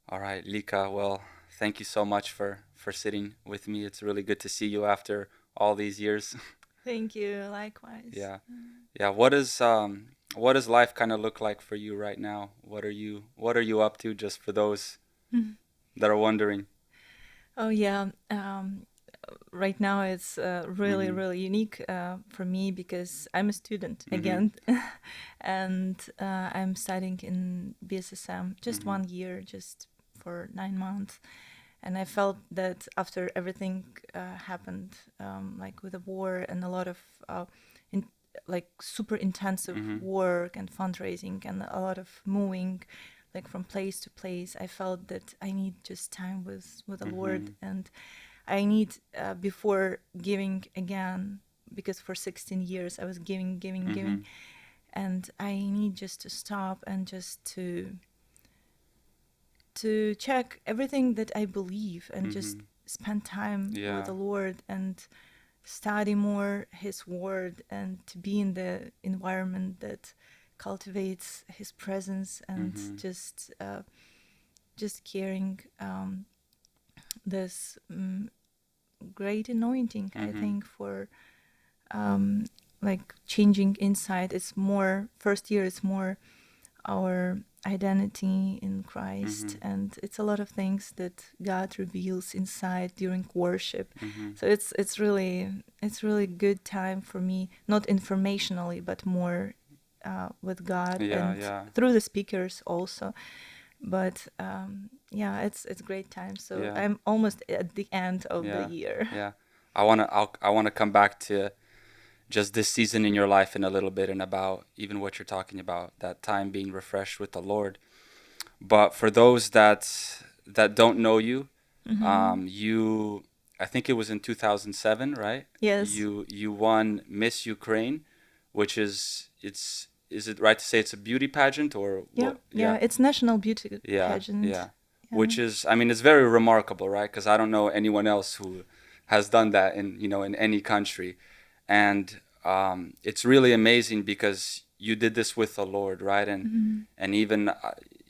All right, Lika. Well, thank you so much for sitting with me. It's really good to see you after all these years. Thank you. Likewise. Yeah. Yeah, what does life kind of look like for you right now? What are you up to, just for those that are wondering? Oh yeah. Right now it's really Mhm. really unique for me because I'm a student Mhm. again, and I'm studying in BSSM just Mhm. 1 year, just for 9 months, and I felt that after everything happened, like with the war and a lot of in, like super intensive Mhm. work and fundraising and a lot of moving, like from place to place, I felt that I need just time with the Lord, Mhm. and I need before giving again, because for 16 years I was giving, giving, giving, Mhm. and I need just to stop and just to check everything that I believe and just Mhm. spend time with Yeah. the Lord and study more His Word and to be in the environment that cultivates His presence and Mhm. just carrying this great anointing, I Mhm. think, for um, like changing inside. It's more, first year it's more our identity in Christ, Mhm. and it's a lot of things that God reveals inside during worship. Mhm. So it's really good time for me, not informationally but more with God Yeah, and yeah. through the speakers also. But yeah, it's great time. So Yeah. I'm almost at the end of the Yeah. year. Yeah. I want to come back to just this season in your life in a little bit, and about even what you're talking about, that time being refreshed with the Lord. But for those that don't know you, Hmm. you, I think it was in 2007, right? Yes. You won Miss Ukraine, which is it right to say it's a beauty pageant, or Yeah, what? yeah, Yeah. it's national beauty Yeah, pageant. yeah. Yeah. Which is, I mean, it's very remarkable, right? Because I don't know anyone else who has done that in any country, and it's really amazing because you did this with the Lord, right? Hmm. And even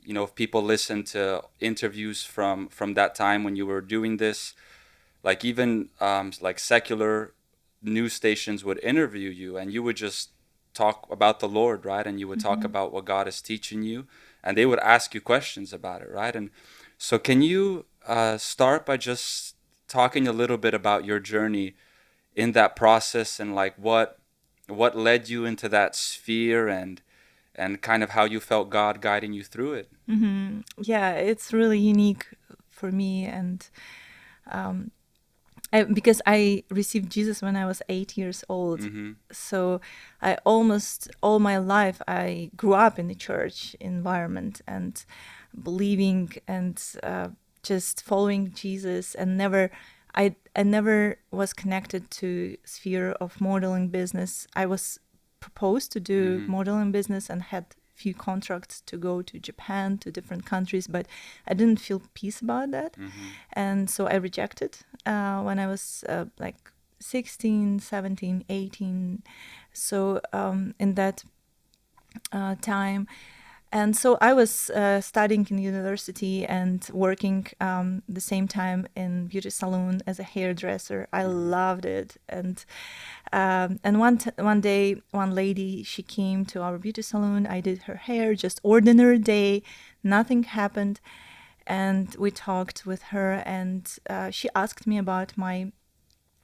if people listen to interviews from that time when you were doing this, like even like secular news stations would interview you, and you would just talk about the Lord, right? And you would talk Hmm. about what God is teaching you, and they would ask you questions about it, right? And so, can you start by just talking a little bit about your journey in that process, and like what led you into that sphere, and kind of how you felt God guiding you through it? Hmm. Yeah, it's really unique for me, and um, because I received Jesus when I was 8 years old. Mhm. So I almost all my life I grew up in the church environment and believing and just following Jesus, and I never was connected to sphere of modeling business. I was proposed to do Mhm. modeling business and had few contracts to go to Japan, to different countries, but I didn't feel peace about that, Mhm. and so I rejected when I was like 16, 17, 18. So in that time, and so I was studying in university and working the same time in beauty salon as a hairdresser. I Mhm. loved it, and one day, one lady, she came to our beauty salon. I did her hair, just ordinary day, nothing happened, and we talked with her, and she asked me about my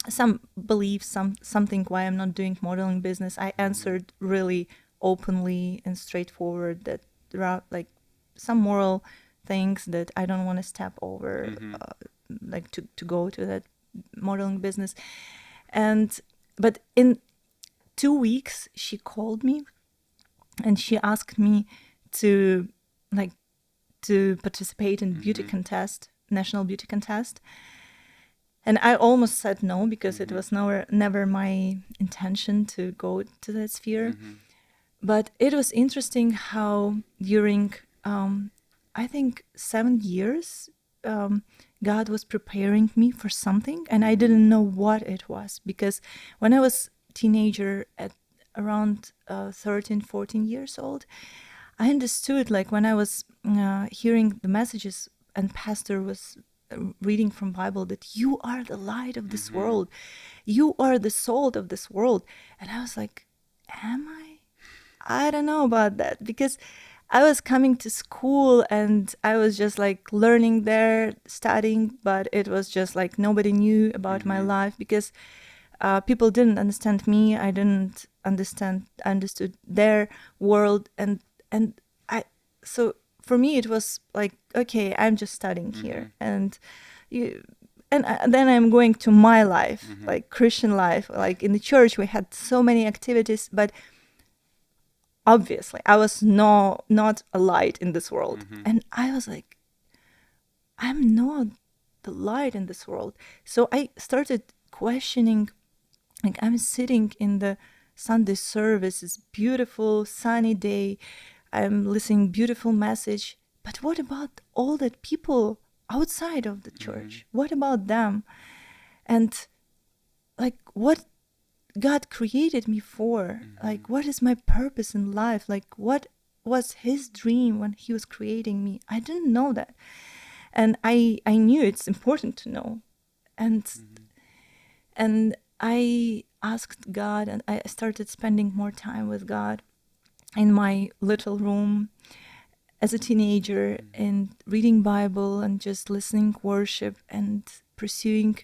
some beliefs, something why I'm not doing modeling business. I Mhm. answered really openly and straightforward that there are like some moral things that I don't want to step over, Mhm. like to go to that modeling business. And but in 2 weeks, she called me and she asked me to like to participate in beauty Mhm. contest, national beauty contest. And I almost said no because it Mhm. was never my intention to go to that sphere. Mhm. But it was interesting how during, I think, 7 years, um, God was preparing me for something, and I Mhm. didn't know what it was, because when I was teenager at around 13, 14 years old, I understood, like when I was hearing the messages and pastor was reading from Bible that you are the light of this world, you are the salt of this world. And I was like, am I don't know about that, because I was coming to school and I was just like learning there, studying, but it was just like nobody knew about my life, because people didn't understand me. I didn't understood their world, and I so for me it was like, okay, I'm just studying here, and you. And then I'm going to my life, like Christian life. Like in the church, we had so many activities, but obviously I was not a light in this world. And I was like, I'm not the light in this world. So I started questioning, like I'm sitting in the Sunday service, it's beautiful sunny day, I'm listening beautiful message, but what about all the people outside of the church? What about them? And like, what God created me for? Like, what is my purpose in life? Like, what was his dream when he was creating me? I didn't know that. And I knew it's important to know. And I asked God, and I started spending more time with God in my little room as a teenager, and reading Bible and just listening worship and pursuing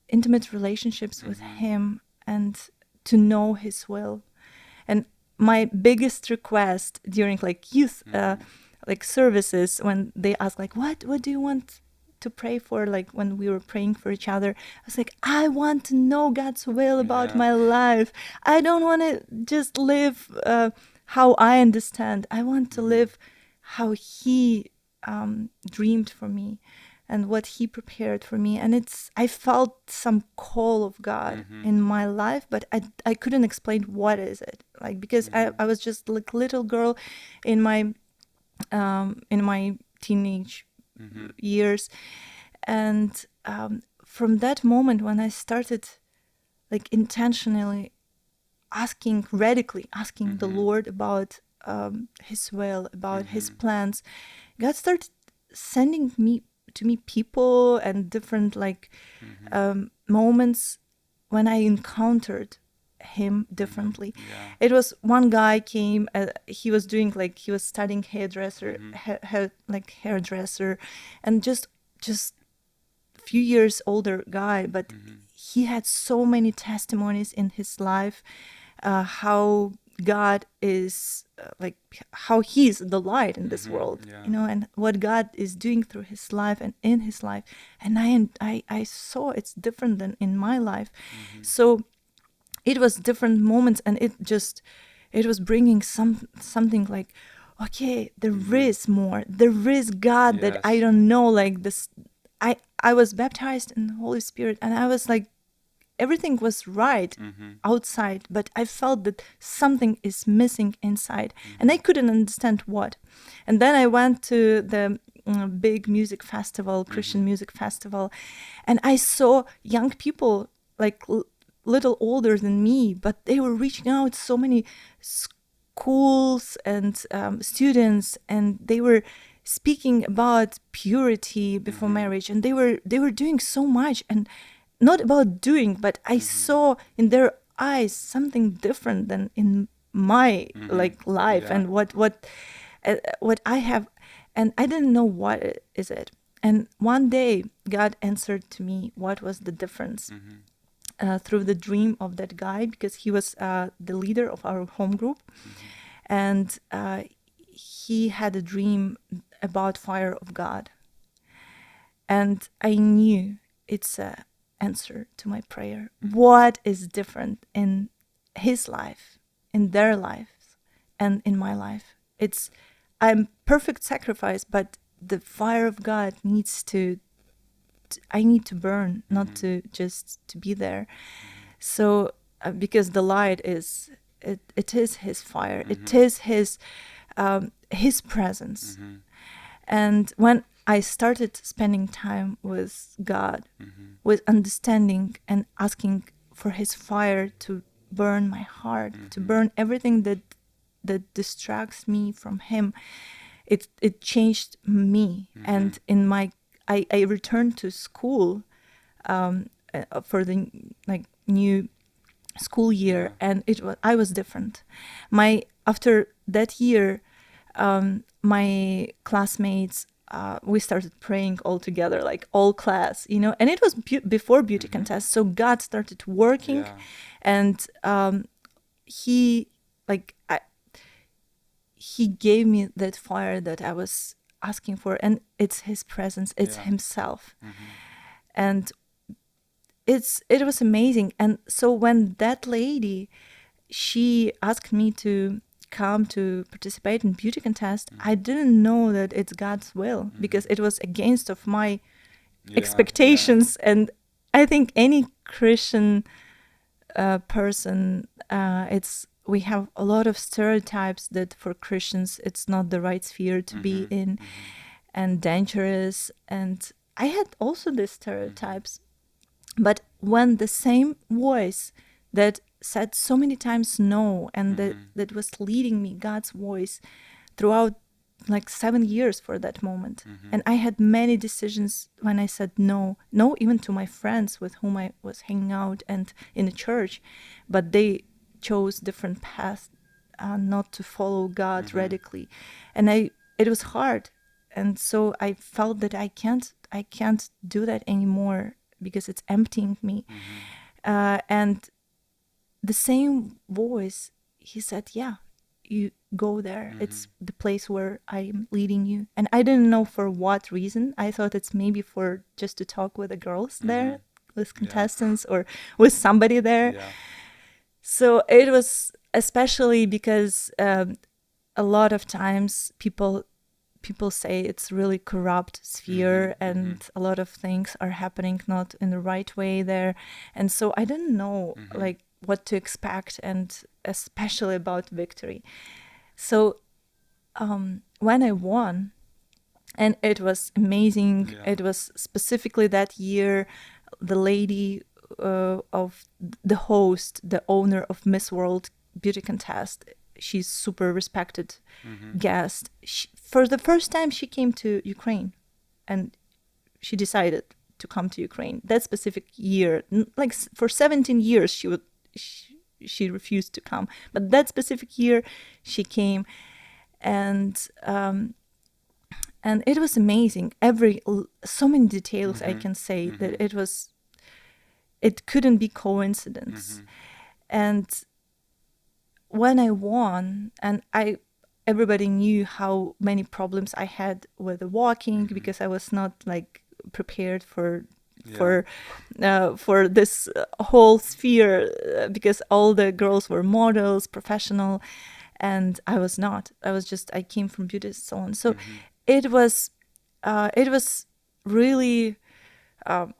intimate relationships with him, and to know his will. And my biggest request during like youth like services, when they ask like, what do you want to pray for, like when we were praying for each other, I was like, I want to know God's will about my life. I don't want to just live how I understand. I want to live how he dreamed for me and what he prepared for me. And I felt some call of God in my life, but I couldn't explain what is it, like, because I was just like little girl in my teenage years. And from that moment, when I started like intentionally radically asking the Lord about his will, about his plans, God started sending to me people and different like moments when I encountered him differently. It was one guy came, he was doing like, he was studying hairdresser, hairdresser, and just few years older guy, but he had so many testimonies in his life, how God is like, how he's the light in this world, you know, and what God is doing through his life and in his life. And I saw it's different than in my life. So it was different moments, and it was bringing something like, okay, there is more, there is God that I don't know, like this. I was baptized in the Holy Spirit, and I was like, everything was right outside, but I felt that something is missing inside, and I couldn't understand what. And then I went to the big music festival, Christian music festival, and I saw young people like little older than me, but they were reaching out, so many schools and students, and they were speaking about purity before marriage, and they were doing so much, and not about doing, but I saw in their eyes something different than in my like life, and what I have, and I didn't know what is it. And one day God answered to me what was the difference, through the dream of that guy, because he was the leader of our home group, and he had a dream about fire of God, and I knew it's a answer to my prayer. What is different in his life, in their lives, and in my life? I'm perfect sacrifice, but the fire of God needs to I need to burn, not to just to be there. So because the light is, it is his fire, it is his presence. And when I started spending time with God, with understanding and asking for his fire to burn my heart, to burn everything that distracts me from him, it changed me. Mm-hmm. And in my I returned to school for the like new school year, Yeah. and I was different. My After that year, my classmates, we started praying all together, like all class, and it was before beauty Mm-hmm. contest. So God started working, Yeah. and he like he gave me that fire that I was asking for, and it's his presence, it's Yeah. himself. Mm-hmm. And it was amazing. And so when that lady, she asked me to come to participate in beauty contest, I Mm-hmm. didn't know that it's God's will, Mm-hmm. because it was against of my Yeah. Yeah. expectations. And I think any Christian person, it's we have a lot of stereotypes that for Christians it's not the right sphere to be Mm-hmm. in, Mm-hmm. and dangerous. And I had also these Mm-hmm. stereotypes. But when the same voice that said so many times no, and Mm-hmm. that was leading me, God's voice, throughout like 7 years for that moment. Mm-hmm. And I had many decisions when I said no, no, even to my friends with whom I was hanging out and in the church, but they chose different paths, not to follow God Mm-hmm. radically. And it was hard. And so I felt that I can't do that anymore, because it's emptying me. Mm-hmm. And the same voice, he said, yeah, you go there. Mm-hmm. It's the place where I'm leading you. And I didn't know for what reason. I thought it's maybe for just to talk with the girls Mm-hmm. there, with Yeah. contestants, or with somebody there. Yeah. So it was especially because a lot of times people say it's really corrupt Mm-hmm. sphere, Mm-hmm. and a lot of things are happening not in the right way there. And so I didn't know Mm-hmm. like what to expect, and especially about victory. So when I won, and it was amazing, Yeah. it was specifically that year, the lady of the host, the owner of Miss World beauty contest, she's super respected Mm-hmm. guest. For the first time, she came to Ukraine, and she decided to come to Ukraine that specific year. Like for 17 years, she refused to come, but that specific year, she came. And it was amazing. So many details I Mm-hmm. can say that Mm-hmm. it couldn't be coincidence. Mm-hmm. And when I won, and everybody knew how many problems I had with the walking, Mm-hmm. because I was not like prepared Yeah. for for this whole sphere, because all the girls were models, professional, and I was not. I came from beauty salon. So Mm-hmm. it was really,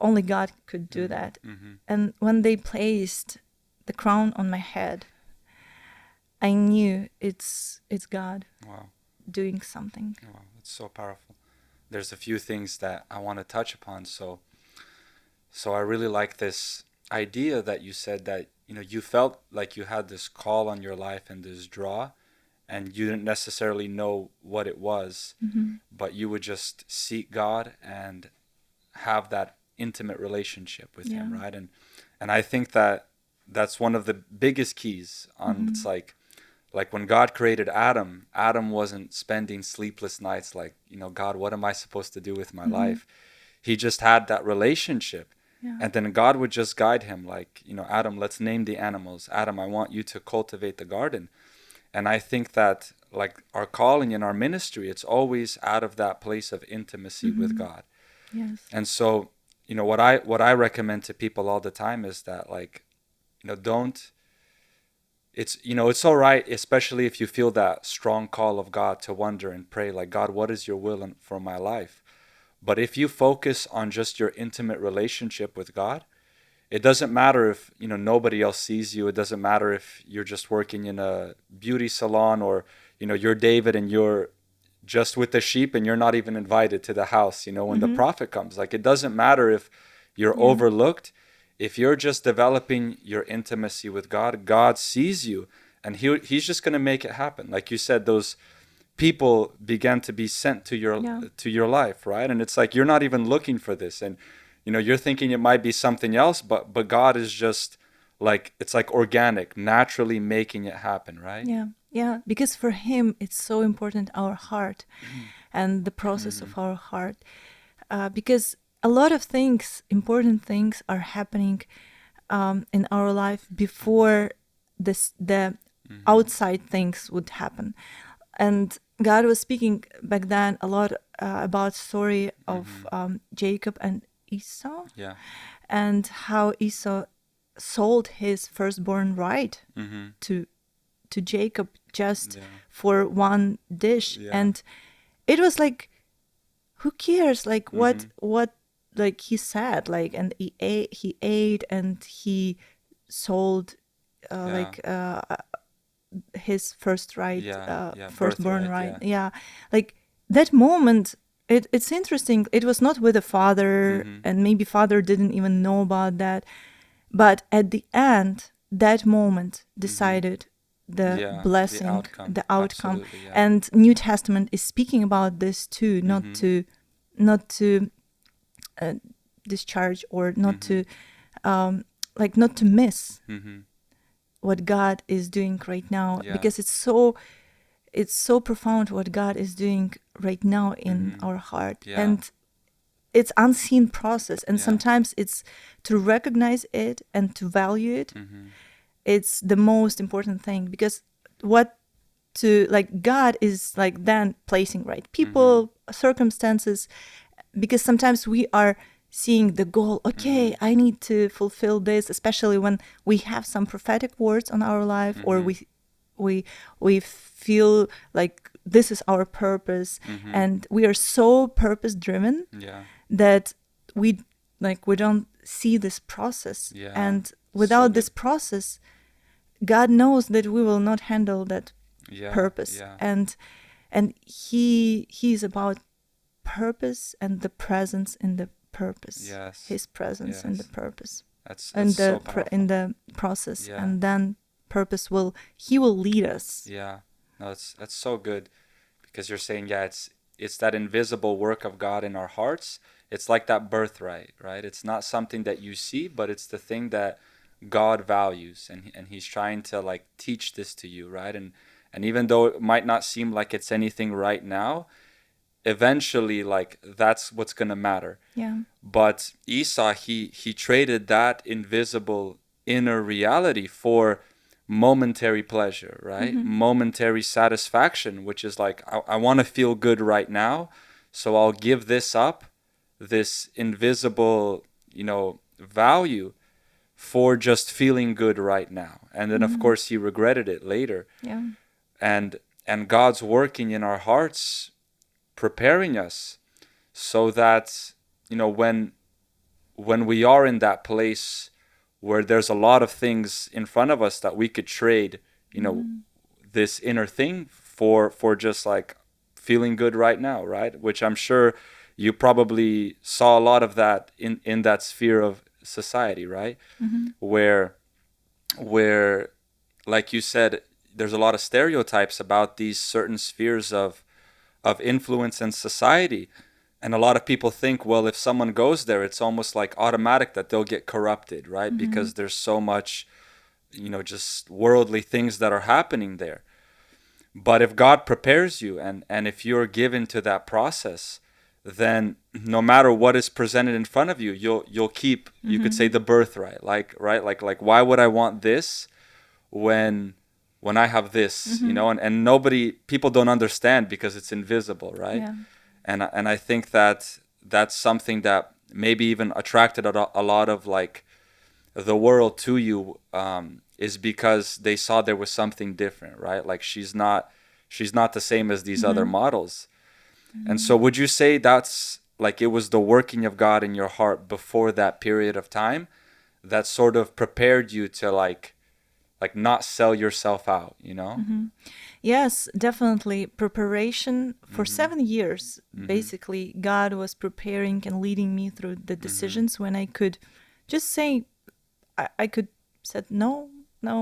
only God could do Mm-hmm. that. Mm-hmm. And when they placed the crown on my head, I knew it's God Wow. doing something. Wow. That's so powerful. There's a few things that I want to touch upon. So I really like this idea that you said that, you felt like you had this call on your life and this draw, and you didn't necessarily know what it was, Mm-hmm. but you would just seek God and have that intimate relationship with Yeah. him, right? And I think that that's one of the biggest keys on. Mm-hmm. It's like when God created Adam, Adam wasn't spending sleepless nights like, God, what am I supposed to do with my Mm-hmm. life? He just had that relationship. Yeah. And then God would just guide him like, Adam, let's name the animals. Adam, I want you to cultivate the garden. And I think that like our calling in our ministry, it's always out of that place of intimacy with Mm-hmm. God. Yes. And so, what I recommend to people all the time is that like, don't it's all right, especially if you feel that strong call of God to wonder and pray like, God, what is your will for my life? But if you focus on just your intimate relationship with God, it doesn't matter if, nobody else sees you. It doesn't matter if you're just working in a beauty salon, or, you're David and you're just with the sheep and you're not even invited to the house, when the Mm-hmm. prophet comes. Like, it doesn't matter if you're Yeah. overlooked. If you're just developing your intimacy with God, God sees you, and he's just going to make it happen. Like you said, those people began to be sent Yeah. to your life, right? And it's like you're not even looking for this, and you're thinking it might be something else, but God is just like, it's like organic, naturally making it happen, right? Yeah. Yeah. Because for him, it's so important, our heart and the process of our heart. Because a lot of things, important things, are happening in our life before the outside things would happen. And God was speaking back then a lot about story of Jacob and Esau, Yeah. and how Esau sold his firstborn right to Jacob just Yeah. for one dish. Yeah. And it was like, who cares? Like what like he said, like, and he ate and he sold Yeah. like his first right, Yeah. Yeah. firstborn Birthright. right. Yeah. Yeah, like that moment. It's interesting. It was not with a father, and maybe father didn't even know about that. But at the end, that moment decided the Yeah. The blessing, outcome. the outcome. Absolutely. Yeah. And New Testament is speaking about this too, not to discharge, or not to like not to miss what God is doing right now, Yeah. because it's so profound what God is doing right now in our heart. Yeah. And it's unseen process, and Yeah. sometimes it's to recognize it and to value it. It's the most important thing, because what to like God is like then placing right people, circumstances, because sometimes we are seeing the goal. Okay, I need to fulfill this, especially when we have some prophetic words on our life, or we feel like this is our purpose, and we are so purpose driven Yeah. that we don't see this process. Yeah. And So without this good. process, God knows that we will not handle that Yeah. purpose. Yeah. And he is about purpose and the presence in the purpose. Yes. His presence in the Yes. purpose, That's and so powerful. in the process. Yeah. And then purpose he will lead us. Yeah. No, that's so good, because you're saying, yeah, it's that invisible work of God in our hearts. It's like that birthright, right? It's not something that you see, but it's the thing that God values, and he's trying to like teach this to you, right? And even though it might not seem like it's anything right now, eventually, like, that's what's going to matter. Yeah. But Esau, he traded that invisible inner reality for momentary pleasure, right? Momentary satisfaction, which is like, I want to feel good right now, so I'll give this up, this invisible, value, for just feeling good right now. And then, of course, he regretted it later. Yeah. And God's working in our hearts, preparing us so that, when we are in that place where there's a lot of things in front of us that we could trade, this inner thing for just like feeling good right now, right? Which I'm sure you probably saw a lot of that in that sphere of society, right? Where like you said, there's a lot of stereotypes about these certain spheres of influence in society. And a lot of people think, well, if someone goes there, it's almost like automatic that they'll get corrupted, right? Because there's so much, just worldly things that are happening there. But if God prepares you, and if you're given to that process, then no matter what is presented in front of you, you'll keep, you could say, the birthright. Like, right? Like why would I want this when I have this, and people don't understand because it's invisible, right? Yeah. And I think that that's something that maybe even attracted a lot of like the world to you, is because they saw there was something different, right? Like she's not the same as these other models. And so would you say that's like, it was the working of God in your heart before that period of time that sort of prepared you to like not sell yourself out, Yes, definitely. Preparation for 7 years. Basically, God was preparing and leading me through the decisions when I could just say, I could said no, no,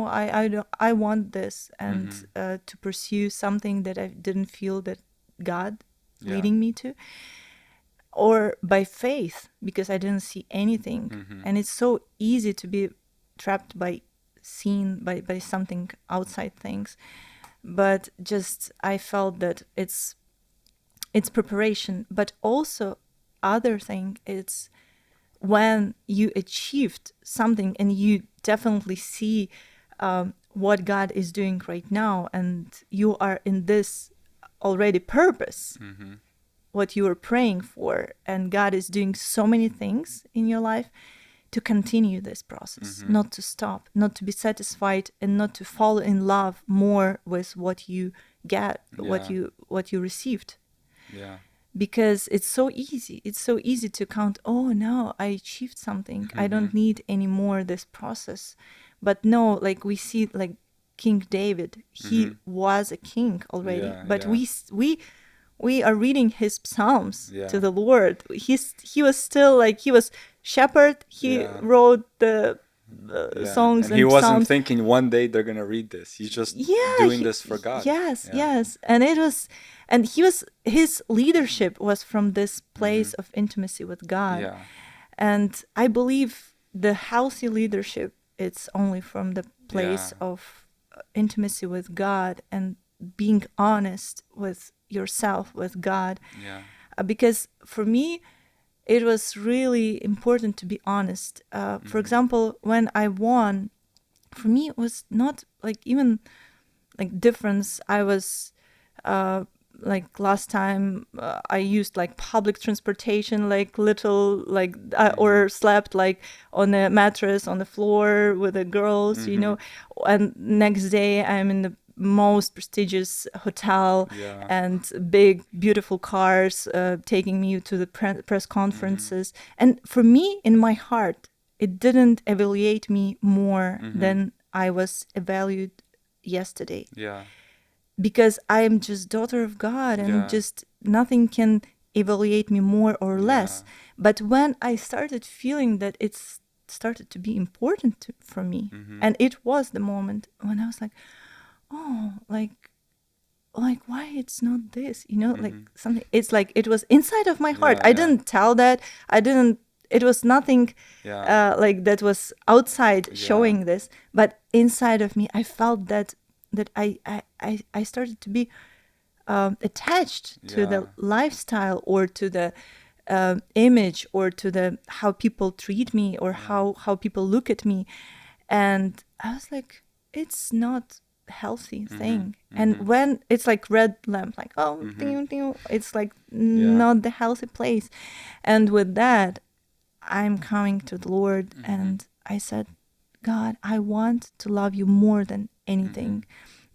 I want this, and Mm-hmm. to pursue something that I didn't feel that God Yeah. leading me to, or by faith, because I didn't see anything. Mm-hmm. And it's so easy to be trapped by seen by something outside things. But just I felt that it's preparation, but also other thing, it's when you achieved something and you definitely see what God is doing right now, and you are in this already purpose, Mm-hmm. what you were praying for, and God is doing so many things in your life, to continue this process, Mm-hmm. not to stop, not to be satisfied, and not to fall in love more with what you get, Yeah. what you received. Yeah. Because it's so easy to count, oh no, I achieved something, I Mm-hmm. don't need anymore this process. But no, like we see, like King David, he Mm-hmm. was a king already, Yeah. but Yeah. we are reading his psalms to Yeah. the Lord. He was still like, he was shepherd, he Yeah. wrote the Yeah. songs And he and wasn't psalms. thinking one day they're gonna read this. He's just Yeah, doing this for God. yes, Yeah. yes. And it was, and he was, his leadership was from this Mm-hmm. place of intimacy with God. Yeah. And I believe the healthy leadership, it's only from the Yeah. place of intimacy with God, and being honest with yourself, with God. Yeah. Because for me, it was really important to be honest. For Mm-hmm. example, when I won, for me it was not like even like difference. I was like last time I used like public transportation, like little like Mm-hmm. or slept like on a mattress on the floor with the girls, you Mm-hmm. know. And next day I'm in the most prestigious hotel, Yeah. and big beautiful cars taking me to the press Mm-hmm. conferences. And for me, in my heart, it didn't evaluate me more Mm-hmm. than I was evaluated yesterday, Yeah. because I am just daughter of God, and Yeah. just nothing can evaluate me more or Yeah. less. But when I started feeling that it's started to be important for me, Mm-hmm. and it was the moment when I was like, oh, like why it's not this, you know, like Mm-hmm. something, it's like it was inside of my heart. Yeah. I Yeah. didn't tell that, I didn't, it was nothing Yeah. like that was outside Yeah. showing this, but inside of me I felt that I started to be attached to Yeah. the lifestyle, or to the image, or to the how people treat me, or Yeah. how people look at me. And I was like, it's not healthy Mm-hmm. thing. And Mm-hmm. when it's like red lamp, like, oh, Mm-hmm. it's like Yeah. not the healthy place. And with that, I'm coming to the Lord, Mm-hmm. and I said, God, I want to love you more than Mm-hmm. anything,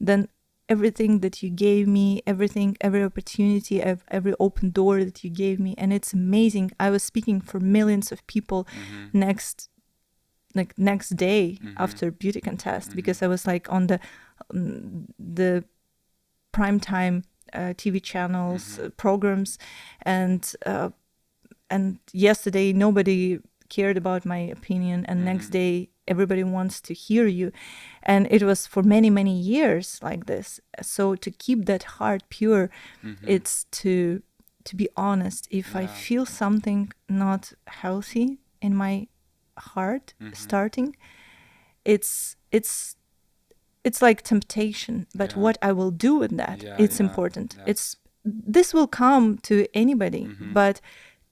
than everything that you gave me, everything, every opportunity, every open door that you gave me. And it's amazing. I was speaking for millions of people Mm-hmm. next next day Mm-hmm. after beauty contest, Mm-hmm. because I was like on the primetime TV channels, Mm-hmm. programs, and yesterday nobody cared about my opinion, and next Mm-hmm. day everybody wants to hear you. And it was for many years like this. So to keep that heart pure, Mm-hmm. it's to be honest. If I Yeah. feel something not healthy in my heart Mm-hmm. starting, it's like temptation, but Yeah. what I will do with that, Yeah. it's Yeah. important. Yeah. It's, this will come to anybody, Mm-hmm. but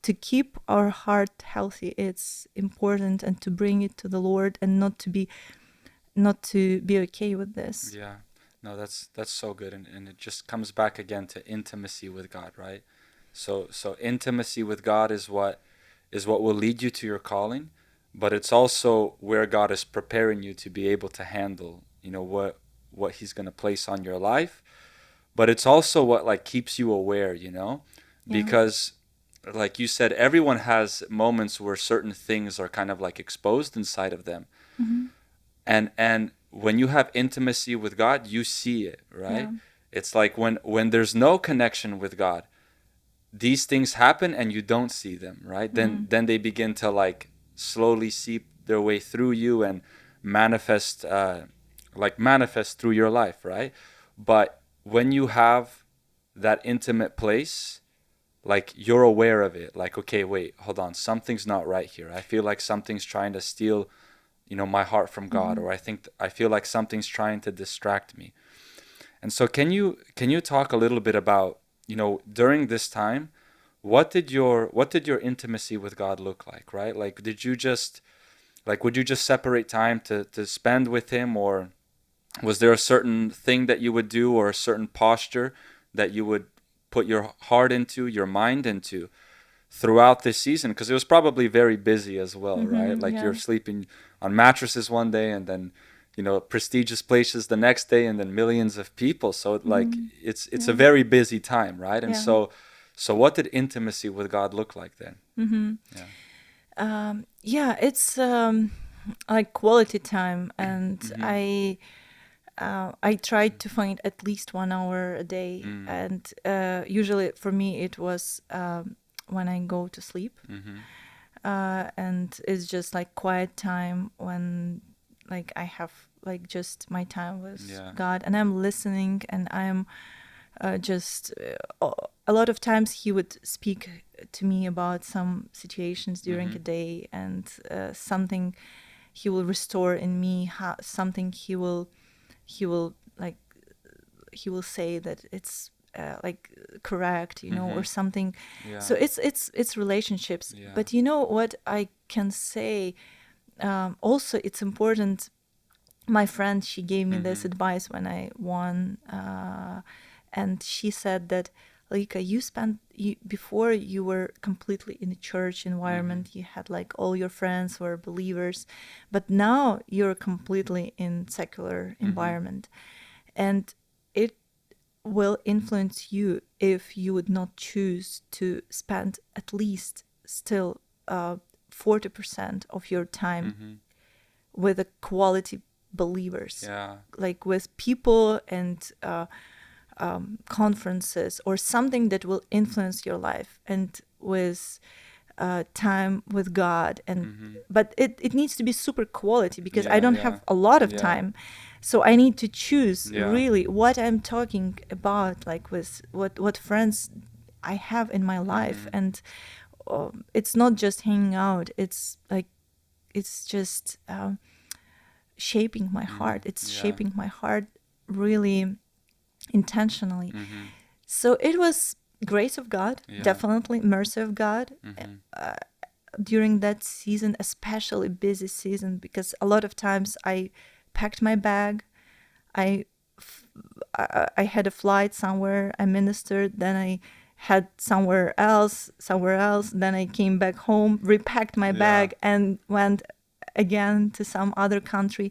to keep our heart healthy, it's important, and to bring it to the Lord, and not to be okay with this. Yeah. No, that's so good, and it just comes back again to intimacy with God, right? So intimacy with God is what will lead you to your calling, but it's also where God is preparing you to be able to handle, what he's going to place on your life. But it's also what like keeps you aware, Yeah. because like you said, everyone has moments where certain things are kind of like exposed inside of them. Hmm. And when you have intimacy with God, you see it, right? Yeah. It's like when there's no connection with God, these things happen and you don't see them, right? then Mm. then they begin to like slowly seep their way through you and manifest like manifest through your life, right? But when you have that intimate place, like you're aware of it, like, okay, wait, hold on, something's not right here. I feel like something's trying to steal, my heart from God, or I feel like something's trying to distract me. And so can you talk a little bit about, during this time, what did your intimacy with God look like, right? Like, would you just separate time to spend with him, or was there a certain thing that you would do, or a certain posture that you would put your heart into, your mind into throughout this season? Because it was probably very busy as well, right? Like, Yeah. you're sleeping on mattresses one day, and then prestigious places the next day, and then millions of people. So like, it's a Yeah. very busy time, right? And Yeah. so what did intimacy with God look like then? Yeah. Yeah, it's like quality time, and Mm-hmm. I tried to find at least 1 hour a day, Mm. and usually for me it was when I go to sleep, Mm-hmm. and it's just like quiet time when like I have like just my time with Yeah. God, and I'm listening, and I'm just a lot of times he would speak to me about some situations during Mm-hmm. a day, and something he will restore in me, something he will like he will say that it's like correct, or Mm-hmm. something. Yeah. So it's relationships. Yeah. But you know what I can say, also it's important. My friend, she gave me this Mm-hmm. advice when I won, and she said that, Lika, before you were completely in the church Mm-hmm. environment, you had like all your friends were believers, but now you're completely in secular Mm-hmm. environment, and it will influence you if you would not choose to spend at least still 40% of your time Mm-hmm. with a quality believers, Yeah. like with people and conferences or something that will influence your life, and with time with God. And Mm-hmm. but it needs to be super quality, because I Yeah. don't Yeah. have a lot of Yeah. time, so I need to choose Yeah. really what I'm talking about, like with what friends I have in my life. Mm-hmm. And it's not just hanging out, it's like it's just shaping my Mm-hmm. heart. It's Yeah. shaping my heart really intentionally. Mm-hmm. So it was grace of God, Yeah. definitely mercy of God, Mm-hmm. during that season, especially busy season, because a lot of times I packed my bag, I I had a flight somewhere, I ministered, then I had somewhere else, then I came back home, repacked my Yeah. bag, and went again to some other country.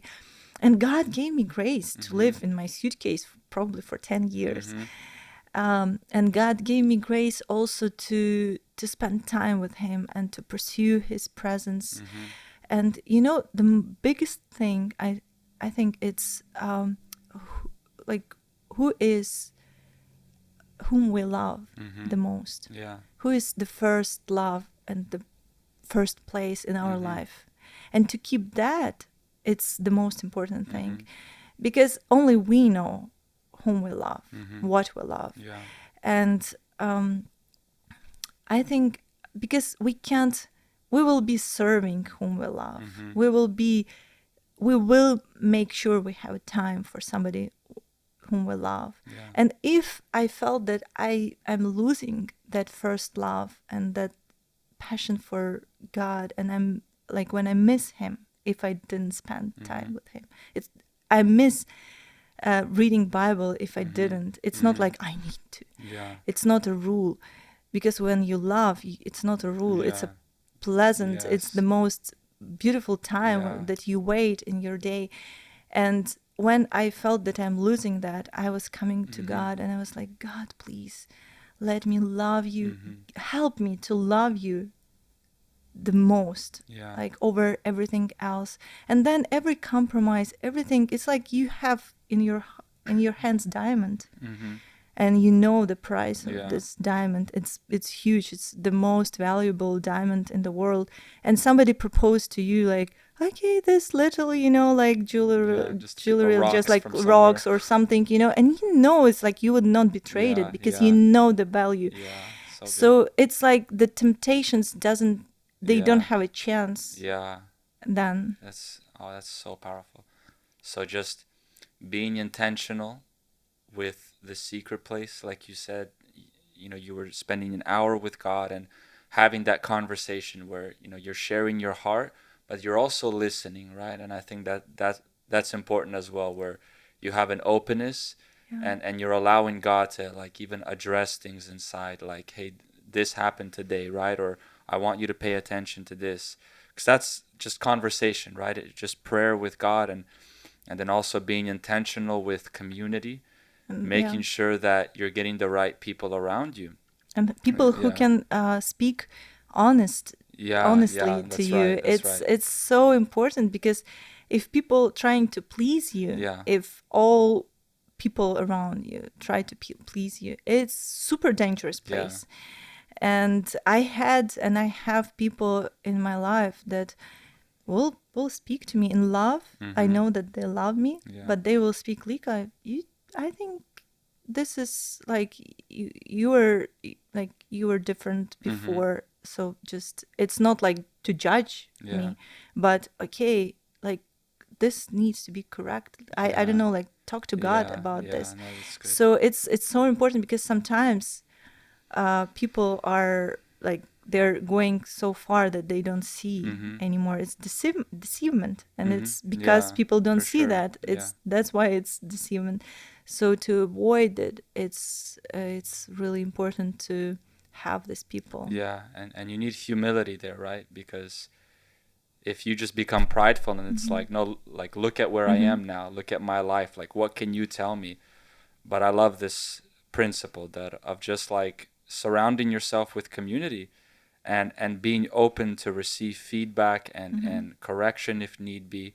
And God gave me grace to Mm-hmm. live in my suitcase probably for 10 years. Mm-hmm. And God gave me grace also to spend time with Him and to pursue His presence. Mm-hmm. And the biggest thing, I think it's like who is whom we love Mm-hmm. the most, Yeah. who is the first love and the first place in our Mm-hmm. life, and to keep that, it's the most important Mm-hmm. thing, because only we know whom we love, Mm-hmm. what we love. Yeah. And I think because we will be serving whom we love. Mm-hmm. We will make sure we have time for somebody whom we love. Yeah. And if I felt that I am losing that first love and that passion for God, and I'm like, when I miss Him, if I didn't spend time Mm-hmm. with Him, it's I miss reading Bible if I Mm-hmm. didn't. It's not Mm-hmm. like I need to. Yeah. It's not a rule, because when you love, it's not a rule. It's a Yeah. pleasant. It's the Yes. most beautiful Yeah. time that you wait in your day. And when I felt that I'm losing that, I was coming to Mm-hmm. God, and I was like, God, please let me love you. Mm-hmm. Help me to love you the most, Yeah. like over everything else. And then every compromise, everything, it's like you have in your hands diamond, Mm-hmm. and you know the price of Yeah. this diamond. It's huge. It's the most valuable diamond in the world. And somebody proposed to you like, okay, this little, like Yeah, jewelry, just just rocks like from somewhere. rocks or something, and it's like you would not betray it Yeah, because you yeah, know the value. yeah. So good. So it's like the temptations they don't Yeah, have a chance yeah. then. That's so powerful. So just being intentional with the secret place, like you said, you were spending an hour with God and having that conversation where, you're sharing your heart, but you're also listening, right? And I think that's important as well, where you have an openness Yeah. and you're allowing God to like even address things inside, like, hey, this happened today, right? Or I want you to pay attention to this. Because that's just conversation, right? It's just prayer with God, and then also being intentional with community, Yeah. making sure that you're getting the right people around you. And people who Yeah. can speak honest Yeah, yeah, honestly to that's you, right. That's it's right. it's so important, because if people trying to please you, Yeah. if all people around you try to please you, it's super dangerous Yeah. place. And I have people in my life that will speak to me in love. I know that they love me, Yeah. but they will speak, Lika, I think this is like you were like you were different before, so just it's not like to judge Yeah. me, but okay, like this needs to be correct. I don't Yeah. know, like talk to God Yeah, about yeah, this. no, that's good. So it's so important, because sometimes people are like they're going so far that they don't see anymore. It's deceivement, and it's because Yeah, people don't for see sure. that. Yeah. That's why it's deceivement. So to avoid it, it's really important to have these people. Yeah, and you need humility there, right? Because if you just become prideful and it's like, no, like, look at where I am now, look at my life, like, what can you tell me? But I love this principle that of just like surrounding yourself with community and being open to receive feedback and correction if need be,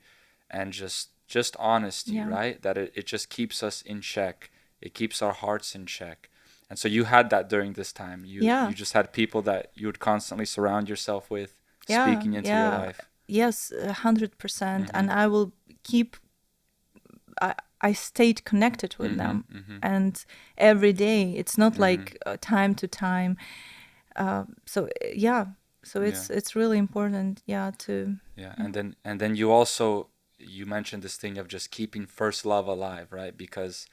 and just honesty, Yeah. right? That it just keeps us in check. It keeps our hearts in check. And so you had that during this time. You Yeah. you just had people that you would constantly surround yourself with, Yeah. speaking into your Yeah. life. Yes, 100%. And I will keep. I stayed connected with them, and every day. It's not like time to time. So yeah, so it's really important, yeah, to Yeah, and then you mentioned this thing of just keeping first love alive, right? Because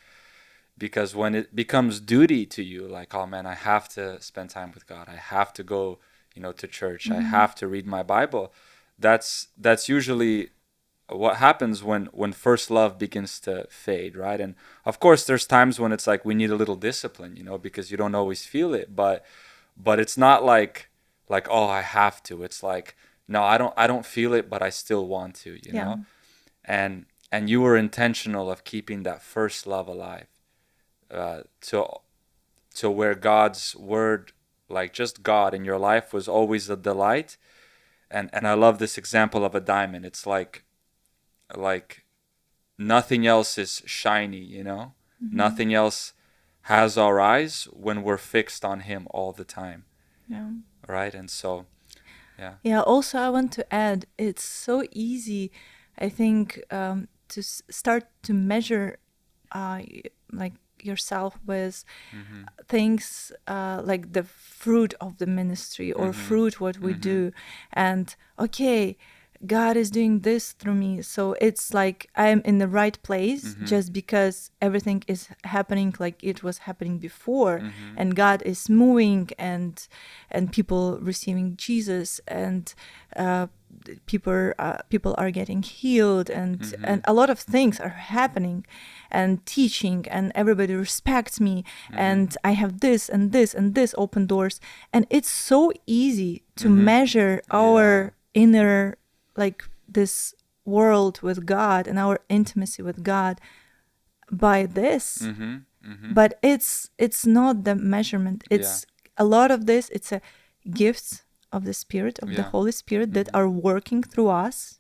when it becomes duty to you, like, oh man, I have to spend time with God, I have to go, to church, I have to read my Bible. That's usually what happens when first love begins to fade, right? And of course, there's times when it's like we need a little discipline, because you don't always feel it, but it's not like, oh, I have to. It's like, no, I don't feel it, but I still want to, yeah. and you were intentional of keeping that first love alive, to where God's word, like just God in your life, was always a delight. And I love this example of a diamond. It's like nothing else is shiny. Nothing else has our eyes when we're fixed on Him all the time, Yeah. right? And so, yeah. Yeah, also I want to add, it's so easy, I think, to start to measure like yourself with things like the fruit of the ministry, or fruit what we do. And okay, God is doing this through me, so it's like I'm in the right place just because everything is happening like it was happening before, and God is moving, and people receiving Jesus, and people are getting healed, and a lot of things are happening, and teaching, and everybody respects me, and I have this and this and this open doors. And it's so easy to measure our inner, like this world with God and our intimacy with God by this. But it's not the measurement. It's a lot of this, it's a gifts of the Spirit, of the Holy Spirit, that are working through us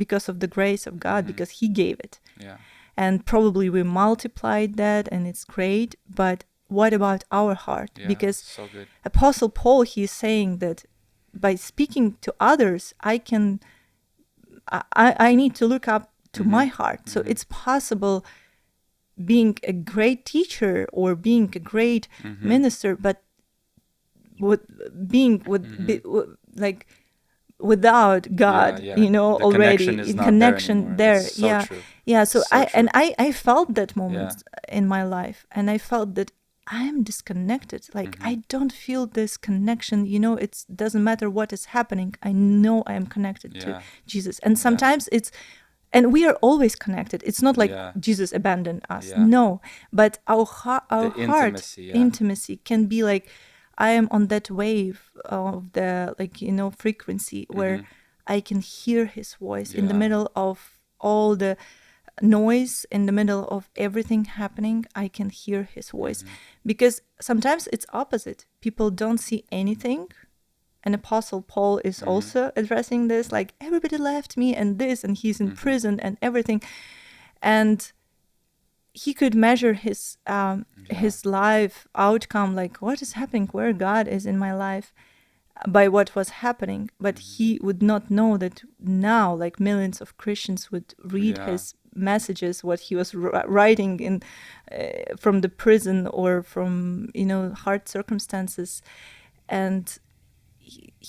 because of the grace of God, because He gave it. Yeah. And probably we multiplied that, and it's great. But what about our heart? Yeah, Because so good. Apostle Paul, he's saying that by speaking to others, I need to look up to my heart. So it's possible being a great teacher or being a great minister, but like without God, Yeah, yeah. The already connection is in not there connection anymore. there. It's so Yeah. true. Yeah. So So true. I felt that Yeah. moment in my life, and I felt that I am disconnected. Like I don't feel this connection. It doesn't matter what is happening. I know I am connected to Yeah. Jesus. And sometimes and we are always connected. It's not like Yeah. Jesus abandoned us. Yeah. No, but our The heart intimacy, yeah. intimacy can be like, I am on that wave of the frequency where I can hear his voice in the Yeah. middle of all the noise, in the middle of everything happening. I can hear his voice, because sometimes it's opposite. People don't see anything. And Apostle Paul is also addressing this, like, everybody left me and this, and he's in prison and everything. And he could measure his life outcome, like what is happening, where God is in my life, by what was happening. But he would not know that now, like, millions of Christians would read his messages, what he was writing in from the prison or from hard circumstances. And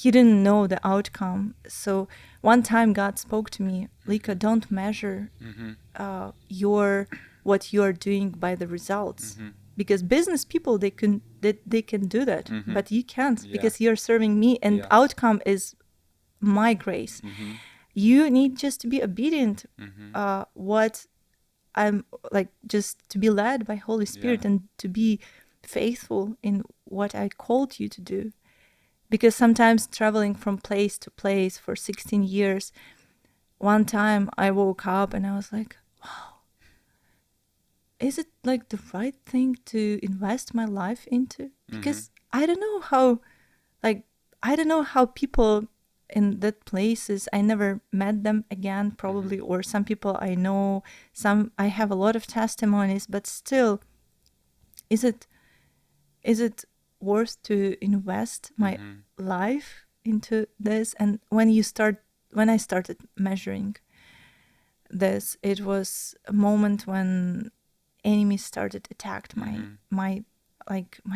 he didn't know the outcome. So one time God spoke to me, Lika, don't measure what you are doing by the results, because business people, they can do that, but you can't, because you're serving me, and outcome is my grace. You need just to be obedient, what I'm like, just to be led by Holy Spirit, and to be faithful in what I called you to do. Because sometimes traveling from place to place for 16 years, one time I woke up and I was like, wow, is it like the right thing to invest my life into? Because I don't know how people in that places, I never met them again, probably, or some people I know, some I have a lot of testimonies, but still, is it worth to invest my life into this? And when I started measuring this, it was a moment when enemies started attacked my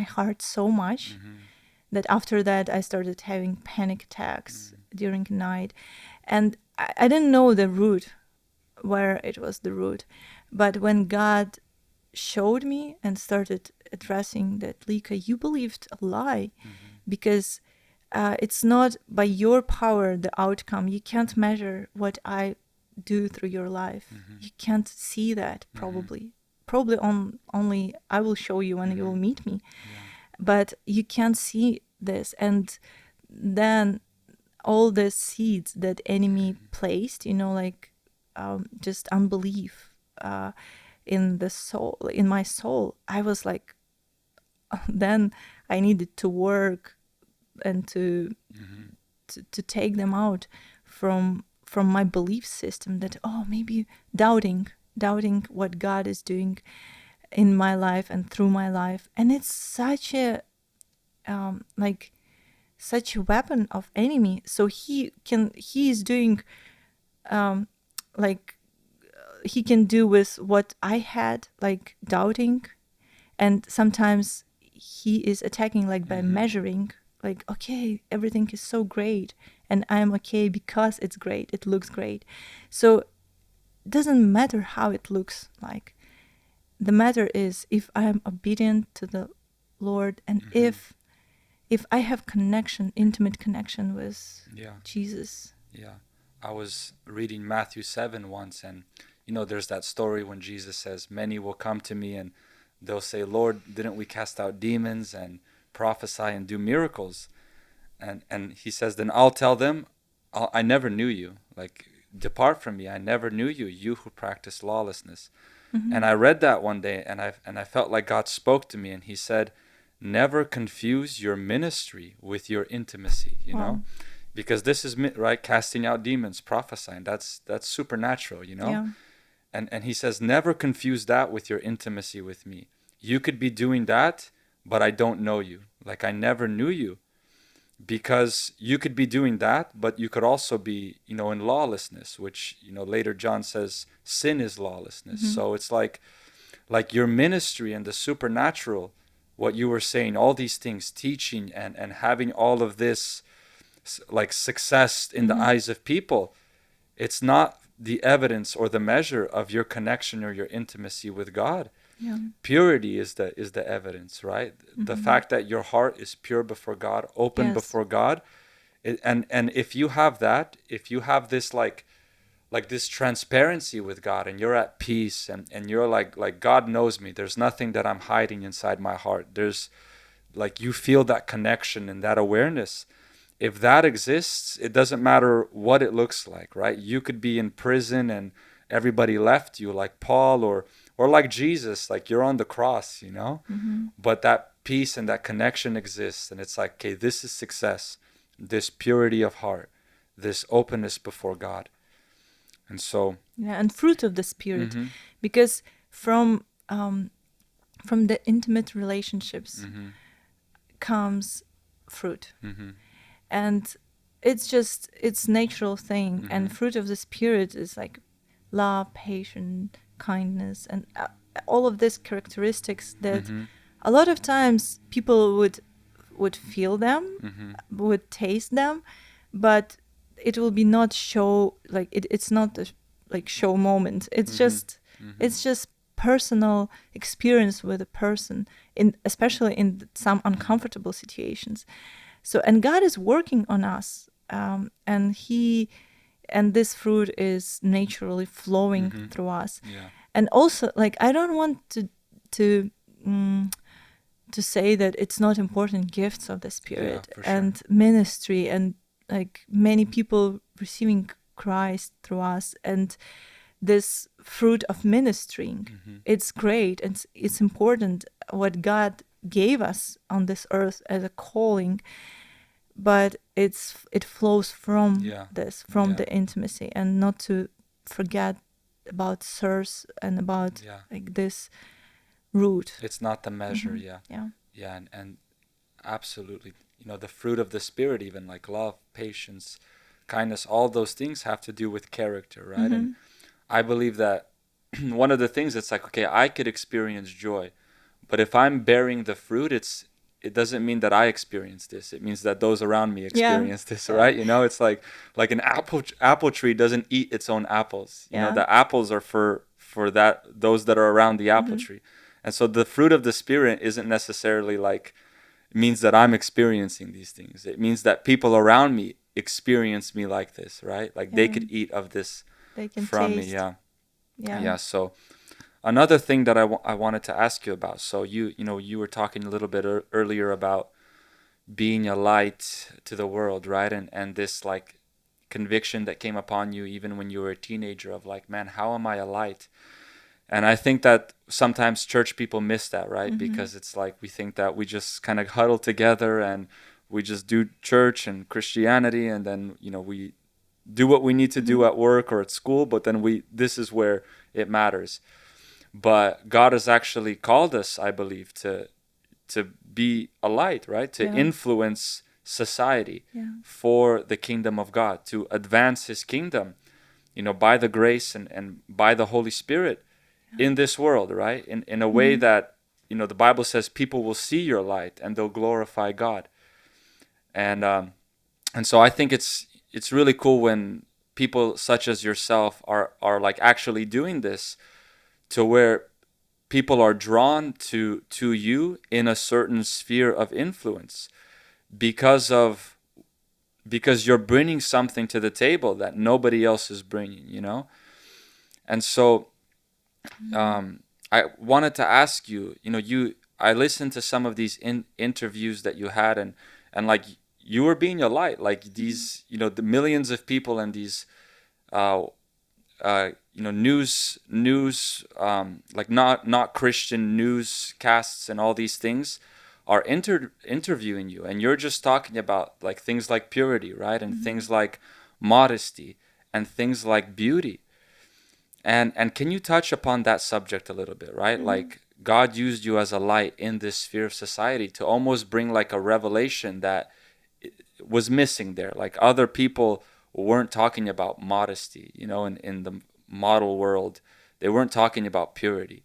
heart so much that after that I started having panic attacks during the night. And I didn't know the root, where it was the root. But when God showed me and started addressing that, Lika, you believed a lie, because it's not by your power the outcome. You can't measure what I do through your life. You can't see that, probably only I will show you when you will meet me. But you can't see this. And then all the seeds that enemy placed, like just unbelief in my soul, I was like, then I needed to work and to take them out from my belief system, that maybe doubting what God is doing in my life and through my life. And it's such a such a weapon of enemy. So he is doing he can do with what I had, like doubting. And sometimes he is attacking, like, by measuring, like, okay, everything is so great and I'm okay because it's great, it looks great. So it doesn't matter how it looks like. The matter is if I am obedient to the Lord, and if I have intimate connection with Jesus. Yeah. I was reading Matthew 7 once, and there's that story when Jesus says, many will come to me and they'll say, Lord, didn't we cast out demons and prophesy and do miracles? And he says, then I'll tell them, I never knew you. Like, depart from me, I never knew you, you who practice lawlessness. And I read that one day, and I felt like God spoke to me, and he said, never confuse your ministry with your intimacy, Wow. because this is right, casting out demons, prophesying, that's supernatural, Yeah. And he says, never confuse that with your intimacy with me. You could be doing that, but I don't know you. Like I never knew you. Because you could be doing that, but you could also be, in lawlessness, which, later John says sin is lawlessness. Mm-hmm. So it's like your ministry and the supernatural, what you were saying, all these things, teaching and having all of this like success in the Mm-hmm. eyes of people, it's not the evidence or the measure of your connection or your intimacy with God. Yeah. Purity is the evidence, right? The Mm-hmm. fact that your heart is pure before God, open Yes. before God. And if you have that, if you have this like this transparency with God, and you're at peace, and you're like God knows me, there's nothing that I'm hiding inside my heart, there's like you feel that connection and that awareness. If that exists, it doesn't matter what it looks like, right? You could be in prison and everybody left you, like Paul, or like Jesus, like you're on the cross, Mm-hmm. but that peace and that connection exists, and it's like, okay, this is success, this purity of heart, this openness before God. And so, Yeah, and fruit of the spirit, mm-hmm, because from from the intimate relationships mm-hmm, comes fruit, mm-hmm, and it's natural thing. mm-hmm, And fruit of the spirit is like love, patience, kindness, and all of these characteristics that mm-hmm, a lot of times people would feel them, mm-hmm, would taste them, but it will be not show, like it's not a like show moment. It's mm-hmm, just mm-hmm, it's just personal experience with a person, in especially in some uncomfortable situations. So, and God is working on us, and this fruit is naturally flowing mm-hmm. through us. Yeah, And also, like, I don't want to mm, to say that it's not important gifts of the yeah, spirit for sure. and ministry, and like many people receiving Christ through us, and this fruit of ministering. Mm-hmm, It's great, and it's important what God gave us on this earth as a calling, but it flows from yeah, this, from yeah, the intimacy, and not to forget about source and about yeah. like this root. It's not the measure, Hmm. yeah. Yeah. Yeah, and absolutely. The fruit of the spirit, even like love, patience, kindness, all those things have to do with character, right? And Hmm. I believe that one of the things, it's like, okay, I could experience joy, but if I'm bearing the fruit, it doesn't mean that I experience this. It means that those around me Yeah. experience this, Yeah. right? It's like an apple tree doesn't eat its own apples. Yeah. The apples are for those that are around the apple Hmm. tree. And so the fruit of the spirit isn't necessarily like, it means that I'm experiencing these things. It means that people around me experience me like this, right? Like they Yeah. could eat of this They can from me. taste. Yeah. Yeah. Yeah. So another thing that I wanted to ask you about. So you were talking a little bit earlier about being a light to the world, right? And this like conviction that came upon you even when you were a teenager of like, man, how am I a light? And I think that sometimes church people miss that, right? Hmm. Because it's like we think that we just kind of huddle together and we just do church and Christianity, and then we do what we need to do Hmm. at work or at school, but then this is where it matters. But God has actually called us, I believe, to be a light, right? To Yeah. influence society Yeah. for the kingdom of God, to advance his kingdom, by the grace and by the Holy Spirit in this world, right? In a way Hmm. that, the Bible says people will see your light and they'll glorify God. And so I think it's really cool when people such as yourself are like actually doing this, to where people are drawn to you in a certain sphere of influence because you're bringing something to the table that nobody else is bringing. And so I wanted to ask you, I listened to some of these interviews that you had, and like you were being a light, like these, the millions of people and these, uh, news, like not Christian newscasts and all these things are interviewing you, and you're just talking about like things like purity, right, and Hmm. things like modesty and things like beauty. And can you touch upon that subject a little bit, right? Hmm. Like God used you as a light in this sphere of society to almost bring like a revelation that was missing there. Like other people weren't talking about modesty, in the model world, they weren't talking about purity.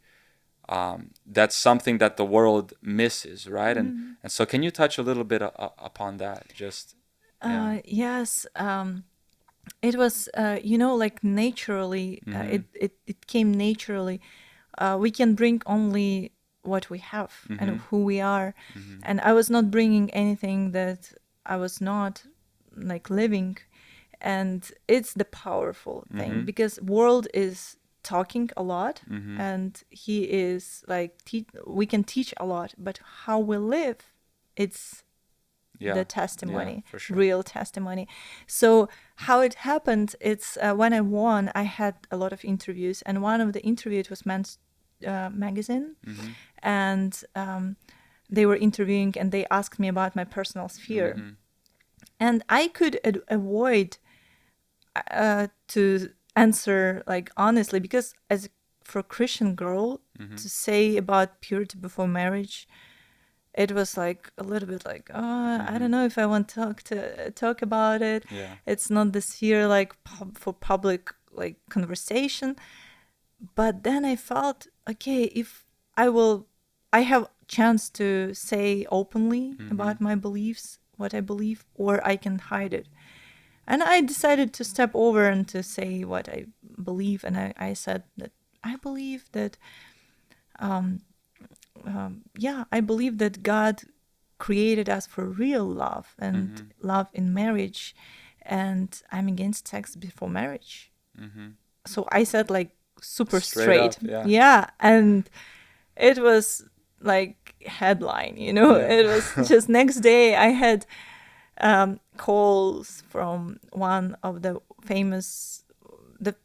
That's something that the world misses, right? And so, can you touch a little bit upon that? Just yeah. Yes. It was, like naturally, Mm-hmm. it came naturally. We can bring only what we have Mm-hmm. and who we are. Mm-hmm. And I was not bringing anything that I was not like living. And it's the powerful thing, Mm-hmm. because world is talking a lot, Mm-hmm. and he is like, we can teach a lot, but how we live, it's Yeah. the Yeah, testimony, for sure. real testimony. So how it happened, it's when I won, I had a lot of interviews, and one of the interviews was Men's Magazine, Mm-hmm. and they were interviewing, and they asked me about my personal sphere, Mm-hmm. and I could avoid to answer like honestly, because as for Christian girl Mm-hmm. to say about purity before marriage, it was like a little bit like, oh, I Mm-hmm. don't know if I want to talk about it. Yeah. It's not the sphere like for public like conversation. But then I felt, okay, if I will, I have chance to say openly Mm-hmm. about my beliefs, what I believe, or I can hide it. And I decided to step over and to say what I believe. And I said that I believe that yeah, I believe that God created us for real love and Mm-hmm. love in marriage, and I'm against sex before marriage. Mm-hmm. So I said like super Straight straight, up. Yeah. yeah, and it was like headline, Yeah. It was just next day I had calls from one of the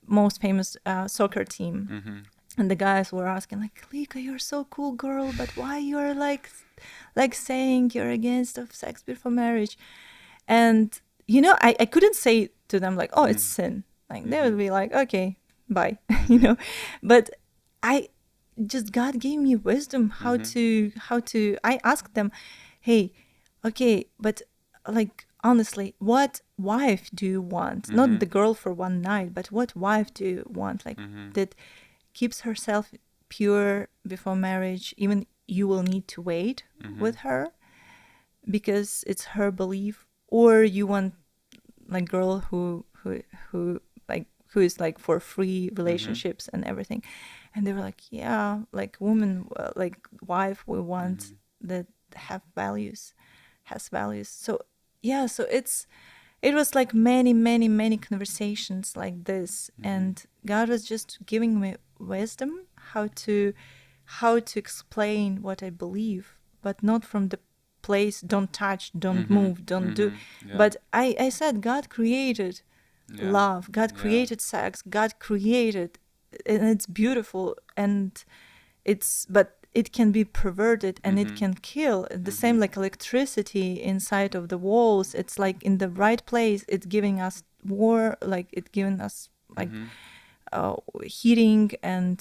most famous soccer team. Mm-hmm. And the guys were asking like, Lika, you're so cool, girl, but why you're like saying you're against of sex before marriage? And I couldn't say to them like, oh, it's sin. Like they Mm-hmm. would be like, okay, bye, Mm-hmm. But I just, God gave me wisdom Mm-hmm. how to. I asked them, hey, okay, but like honestly, what wife do you want? Mm-hmm. Not the girl for one night, but what wife do you want? Like Mm-hmm. that keeps herself pure before marriage, even you will need to wait Mm-hmm. with her because it's her belief, or you want like girl who like who is like for free Mm-hmm. relationships and everything. And they were like, yeah, like woman, like wife, we want Mm-hmm. that have values, has values. So yeah, so it was like many, many, many conversations like this, Mm-hmm. and God was just giving me wisdom how to explain what I believe, but not from the place don't touch, don't Mm-hmm. move, don't do. Mm-hmm. Yeah. But I said God created Yeah. love, God Yeah. created sex, God created, and it's beautiful, and but it can be perverted and it Mm-hmm. can kill. The Mm-hmm. same like electricity inside of the walls, it's like in the right place it's giving us war, like it giving us like Mm-hmm. heating and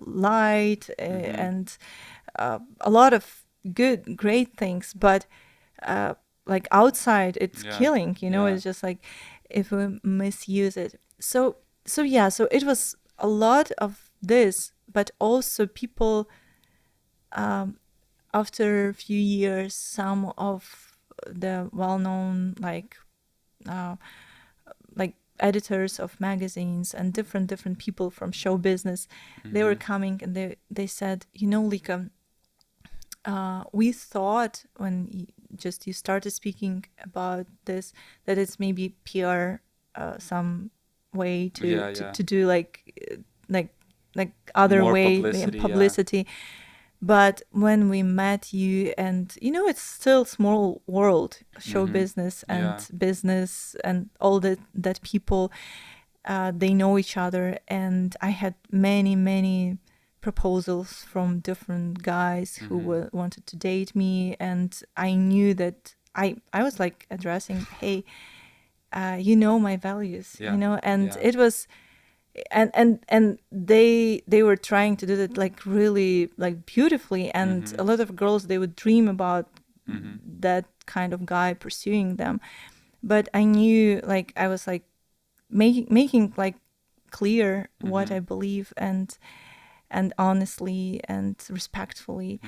light Mm-hmm. and a lot of great things. But like outside it's Yeah. killing, Yeah. it's just like if we misuse it. So yeah, so it was a lot of this, but also people, after a few years, some of the well-known uh, like editors of magazines and different people from show business, they were Mm-hmm. coming and they said, Lika, we thought when you started speaking about this that it's maybe PR, some way to, Yeah. to, Yeah. to do like like other More way the publicity. Yeah. publicity. But when we met you, and it's still small world, show Mm-hmm. business Yeah. and business and all that people, they know each other. And I had many, many proposals from different guys who Mm-hmm. wanted to date me. And I knew that I was like addressing, hey, my values, Yeah. and Yeah. and they were trying to do that like really like beautifully, and a lot of girls, they would dream about that kind of guy pursuing them. But I knew, like, I was like making like clear what I believe, and honestly and respectfully.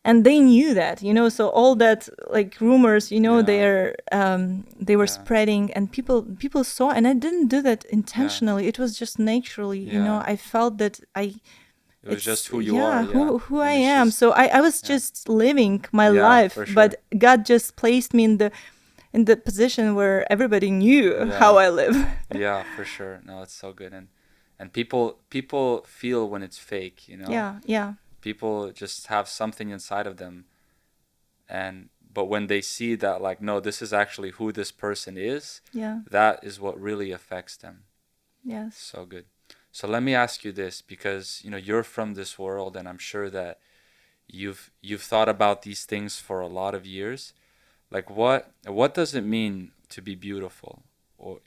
And they knew that, so all that like rumors, Yeah. they were Yeah. spreading, and people saw, and I didn't do that intentionally. It was just naturally, Yeah. I felt that It was just it's, who you are, yeah, yeah. who I And it's am. just So I was yeah. just living my Yeah, life, for sure. but God just placed me in the position where everybody knew how Yeah. I live. Yeah, for sure. No, it's so good. And people feel when it's fake, you know? Yeah, yeah, People just have something inside of them, and but when they see that, like, no, this is actually who this person is, yeah, that is what really affects them. yes. So good. So let me ask you this, because you're from this world, and I'm sure that you've thought about these things for a lot of years. Like, what does it mean to be beautiful? Or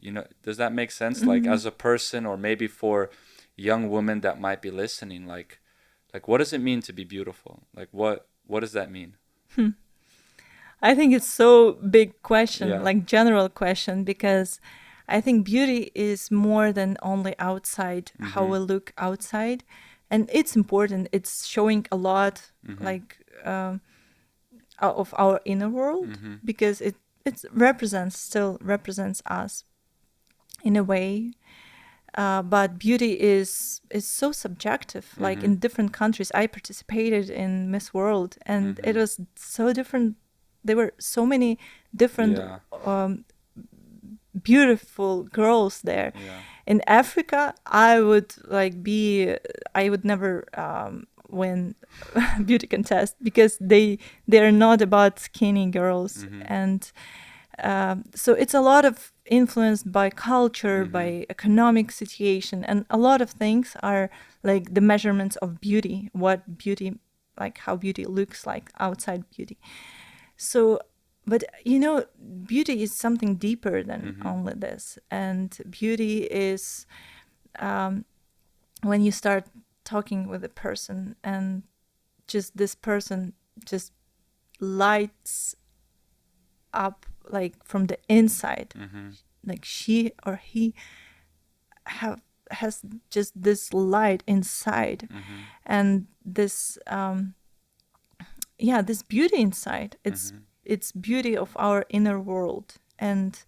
does that make sense? Like, Hmm. as a person, or maybe for young women that might be listening, like what does it mean to be beautiful? Like, what does that mean? I think it's so big question, Yeah. like general question, because I think beauty is more than only outside, how Mhm. we look outside, and it's important. It's showing a lot, Mhm. like of our inner world, Mhm. because it represents, still represents us in a way. But beauty is so subjective. Like Mhm. in different countries, I participated in Miss World, and it Mhm. was so different. There were so many different Yeah. um, beautiful girls there. Yeah. In Africa, I would never win beauty contest, because they're not about skinny girls. Mhm. And so it's a lot of influenced by culture, Mhm. by economic situation, and a lot of things are like the measurements of beauty, what beauty, like how beauty looks like outside beauty. So, but beauty is something deeper than Mhm. only this. And beauty is when you start talking with a person, and just this person just lights up like from the inside, Mhm. like she or he have has just this light inside, Mhm. and this yeah, this beauty inside. Mhm. It's beauty of our inner world. And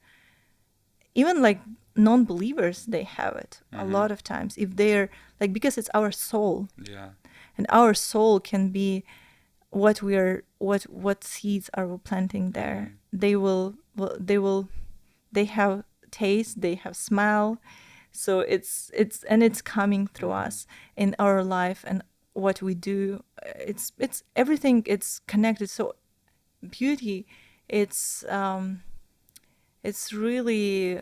even like non-believers, they have it a Mhm. lot of times, if they're like, because it's our soul, Yeah. and our soul can be what we're what seeds are we planting there. Mhm. They have taste, they have smell. So it's coming through Mhm. us in our life, and what we do. It's everything, it's connected. So beauty, it's really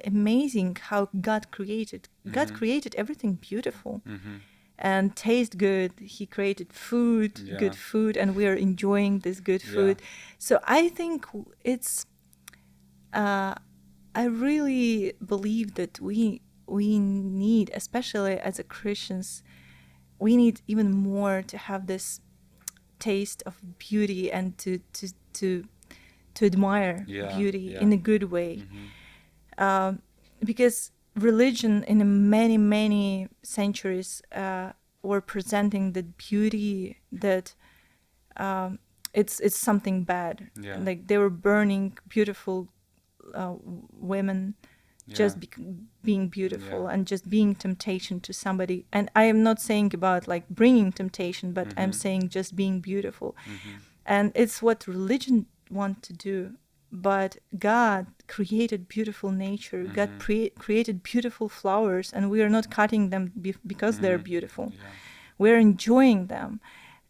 amazing how God Mhm. created everything beautiful Mhm. and taste good. He created food, good Yeah. food, and we are enjoying this good Yeah. food. So I think it's I really believe that we need, especially as a Christians, we need even more to have this taste of beauty, and to admire Yeah. beauty Yeah. in a good way. Mhm. Because religion in many many centuries were presenting the beauty that it's something bad. Yeah. Like they were burning beautiful women, Yeah. just being Yeah. beautiful, and just being temptation to somebody. And I am not saying about like bringing temptation, but I'm Mhm. saying just being beautiful. Mhm. And it's what religion want to do. But God created beautiful nature. God Mhm. created beautiful flowers, and we are not cutting them because they're Mhm. beautiful. Yeah. We're enjoying them,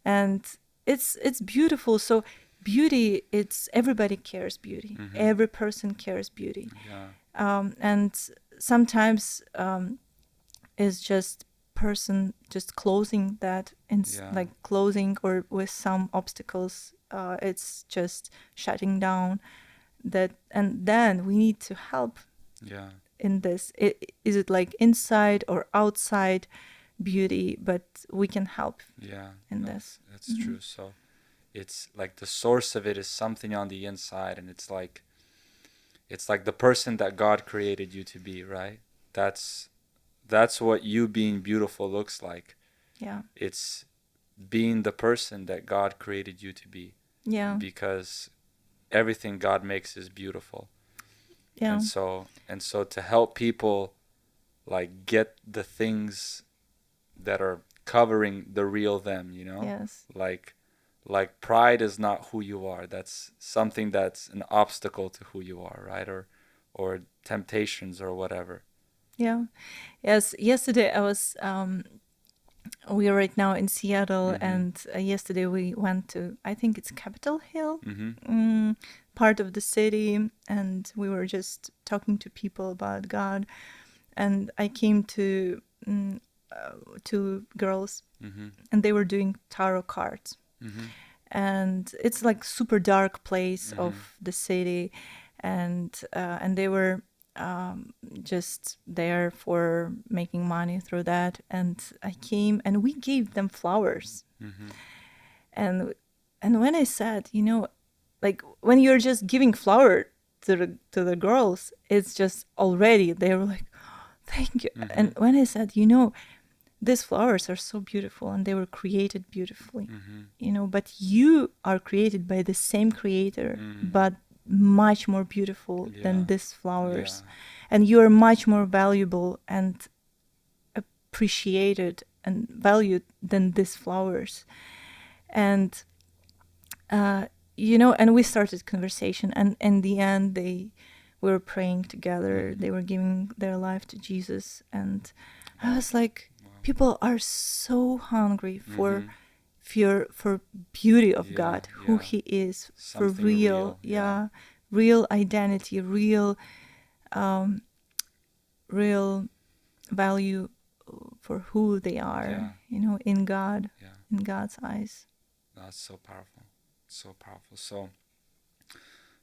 and it's beautiful. So beauty, it's everybody cares beauty. Mhm. Every person cares beauty. Yeah. And sometimes is just person just closing that, Yeah. like closing, or with some obstacles, it's just shutting down that. And then we need to help Yeah. in this? Is it like inside or outside beauty? But we can help Yeah, in this. that's true. So it's like the source of it is something on the inside, and it's like the person that God created you to be, right? That's that's what you being beautiful looks like. Yeah. It's being the person that God created you to be, Yeah. because everything God makes is beautiful. Yeah. And so to help people like get the things that are covering the real them, you know? Yes. Like pride is not who you are. That's something that's an obstacle to who you are, right? Or temptations or whatever. Yeah. Yes. Yesterday I was we are right now in Seattle, Mhm. and yesterday we went to, I think it's Capitol Hill, Mhm. part of the city, and we were just talking to people about God. And I came to two girls, Mhm. and they were doing tarot cards. Mhm. And it's like super dark place Mhm. of the city, and they were just there for making money through that. And I came and we gave them flowers. Mhm. and and when I said, like when you're just giving flower to the girls, it's just already they were like, thank you. And Mhm. when I said, these flowers are so beautiful and they were created beautifully, Mhm. but you are created by the same creator, Mhm. but much more beautiful than Yeah. these Yeah. flowers. And you are much more valuable and appreciated and valued than these flowers. And and we started conversation, and in the end they were praying together, Mhm. they were giving their life to Jesus. And I Wow. was like, Wow. people are so hungry for Mhm. for beauty of Yeah. God, who Yeah. he is, for Something real, real. Yeah. yeah, real identity, um real value for who they Yeah. are, in God, Yeah. in God's eyes. That's so powerful. So powerful. So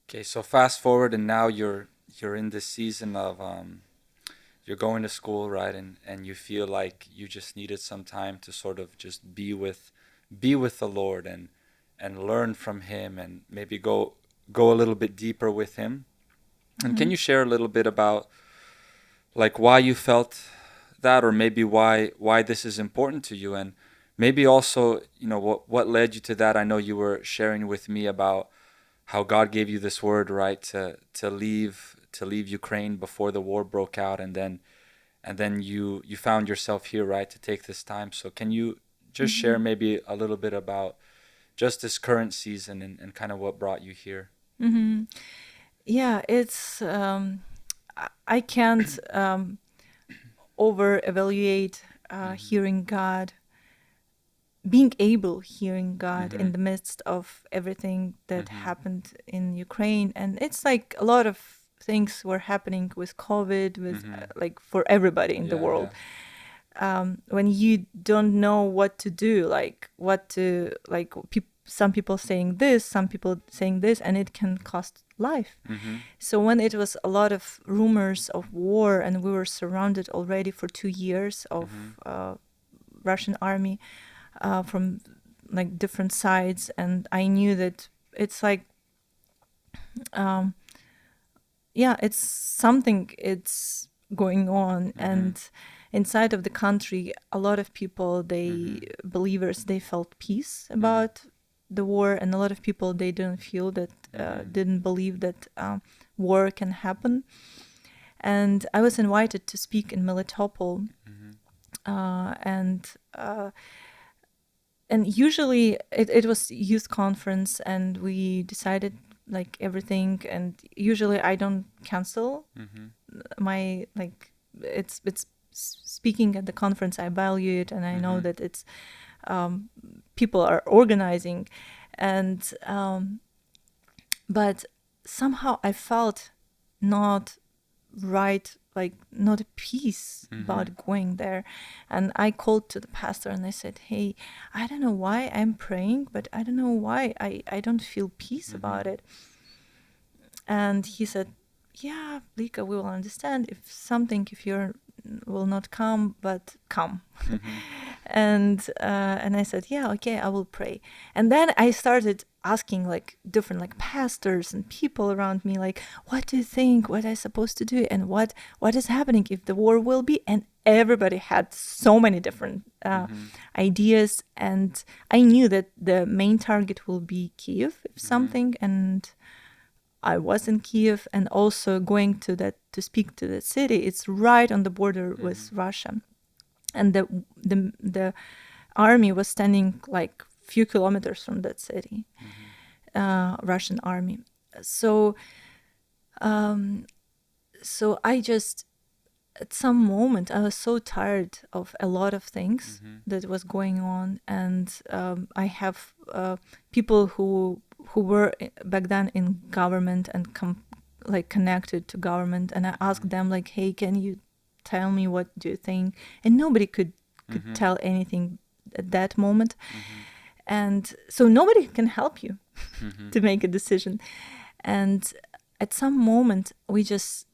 okay, so fast forward and now you're in this season of you're going to school, right? And you feel like you just needed some time to sort of just be with the Lord and learn from him and maybe go a little bit deeper with him. And can Hmm. you share a little bit about like why you felt that, or maybe why this is important to you, and maybe also, what led you to that? I know you were sharing with me about how God gave you this word, right, to leave Ukraine before the war broke out, and then you found yourself here, right, to take this time. So can you just share Hmm. maybe a little bit about just this current season and kind of what brought you here? Hmm. Yeah, it's I can't over evaluate Mhm. hearing God, being able hearing God in Mhm. the midst of everything that Mhm. happened in Ukraine. And it's like a lot of things were happening with COVID, with Mhm. like for everybody in the Yeah, yeah. world. When you don't know what to do, like what to like, some people saying this, some people saying this, and it can cost life. Mhm. So when it was a lot of rumors of war, and we were surrounded already for 2 years of Mhm. Russian army from like different sides, and I knew that it's like, um, yeah, it's something, it's going on. Mhm. And inside of the country, a lot of people, they Mhm. believers, they felt peace Mhm. about the war, and a lot of people, they didn't feel that, Mhm. didn't believe that war can happen. And I was invited to speak in Melitopol, Mhm. uh, and uh, and usually it was youth conference, and we decided like everything. And usually I don't cancel Mhm. my, like, it's speaking at the conference, I value it, and I know Mhm. that it's people are organizing. And but somehow I felt not right, like not a peace Mhm. about going there. And I called to the pastor and I said, hey, I don't know why I'm praying, but I don't know why I don't feel peace about Mhm. it. And he said, yeah, Lika, we will understand if you're will not come, but come. Mm-hmm. And I said, yeah, okay, I will pray. And then I started asking like different like pastors and people around me, like, what do you think? What I supposed to do? And what is happening if the war will be? And everybody had so many different Mm-hmm. ideas, and I knew that the main target will be Kiev, if Mm-hmm. something, and I was in Kiev, and also going to speak to that city. It's right on the border with Russia, and the army was standing like few kilometers from that city, Russian army. So um, so I just at some moment I was so tired of a lot of things Mm-hmm. that was going on, and I have people who were back then in government and like connected to government, and I asked them like, hey, can you tell me what do you think? And nobody could Mm-hmm. tell anything at that moment, Mm-hmm. and so nobody can help you Mm-hmm. to make a decision. And at some moment we just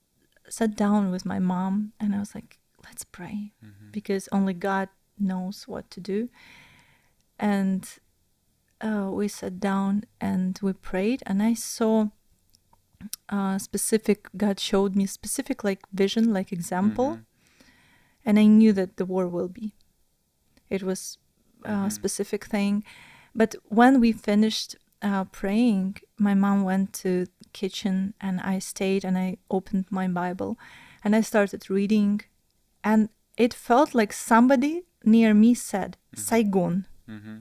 sat down with my mom, and I was like, let's pray, Mm-hmm. because only God knows what to do. And we sat down and we prayed, and I saw specific, God showed me specific like vision, like example, Mm-hmm. and I knew that the war will be. It was a Mm-hmm. specific thing. But when we finished praying, my mom went to kitchen, and I stayed and I opened my Bible and I started reading, and it felt like somebody near me said Saigon. Mm-hmm.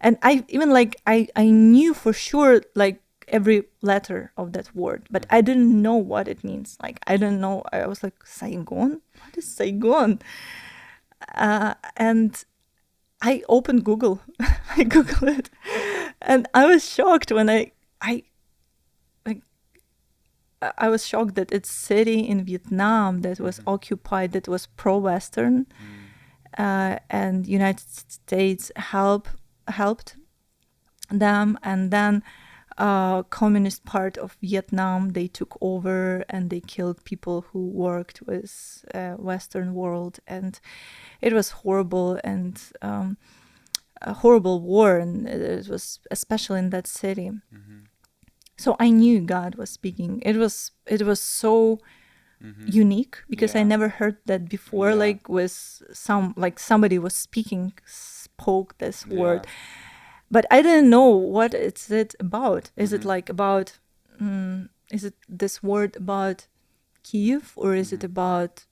And I even like I knew for sure like every letter of that word, but I didn't know what it means. Like I didn't know. I was like, Saigon? What is Saigon? And I opened Google. I Googled it, and I was shocked when I like I was shocked that it's city in Vietnam that was occupied, that was pro-Western, and United States helped them, and then communist part of Vietnam, they took over and they killed people who worked with Western world, and it was horrible, and a horrible war, and it was especially in that city. Mm-hmm. So I knew God was speaking. It was so Mm-hmm. unique because I Yeah. never heard that before. Yeah. Like with some like somebody was speaking, spoke this Yeah. word, but I didn't know what is it about. Is it Mm-hmm. like about? Is it this word about Kiev, or is it Mm-hmm. about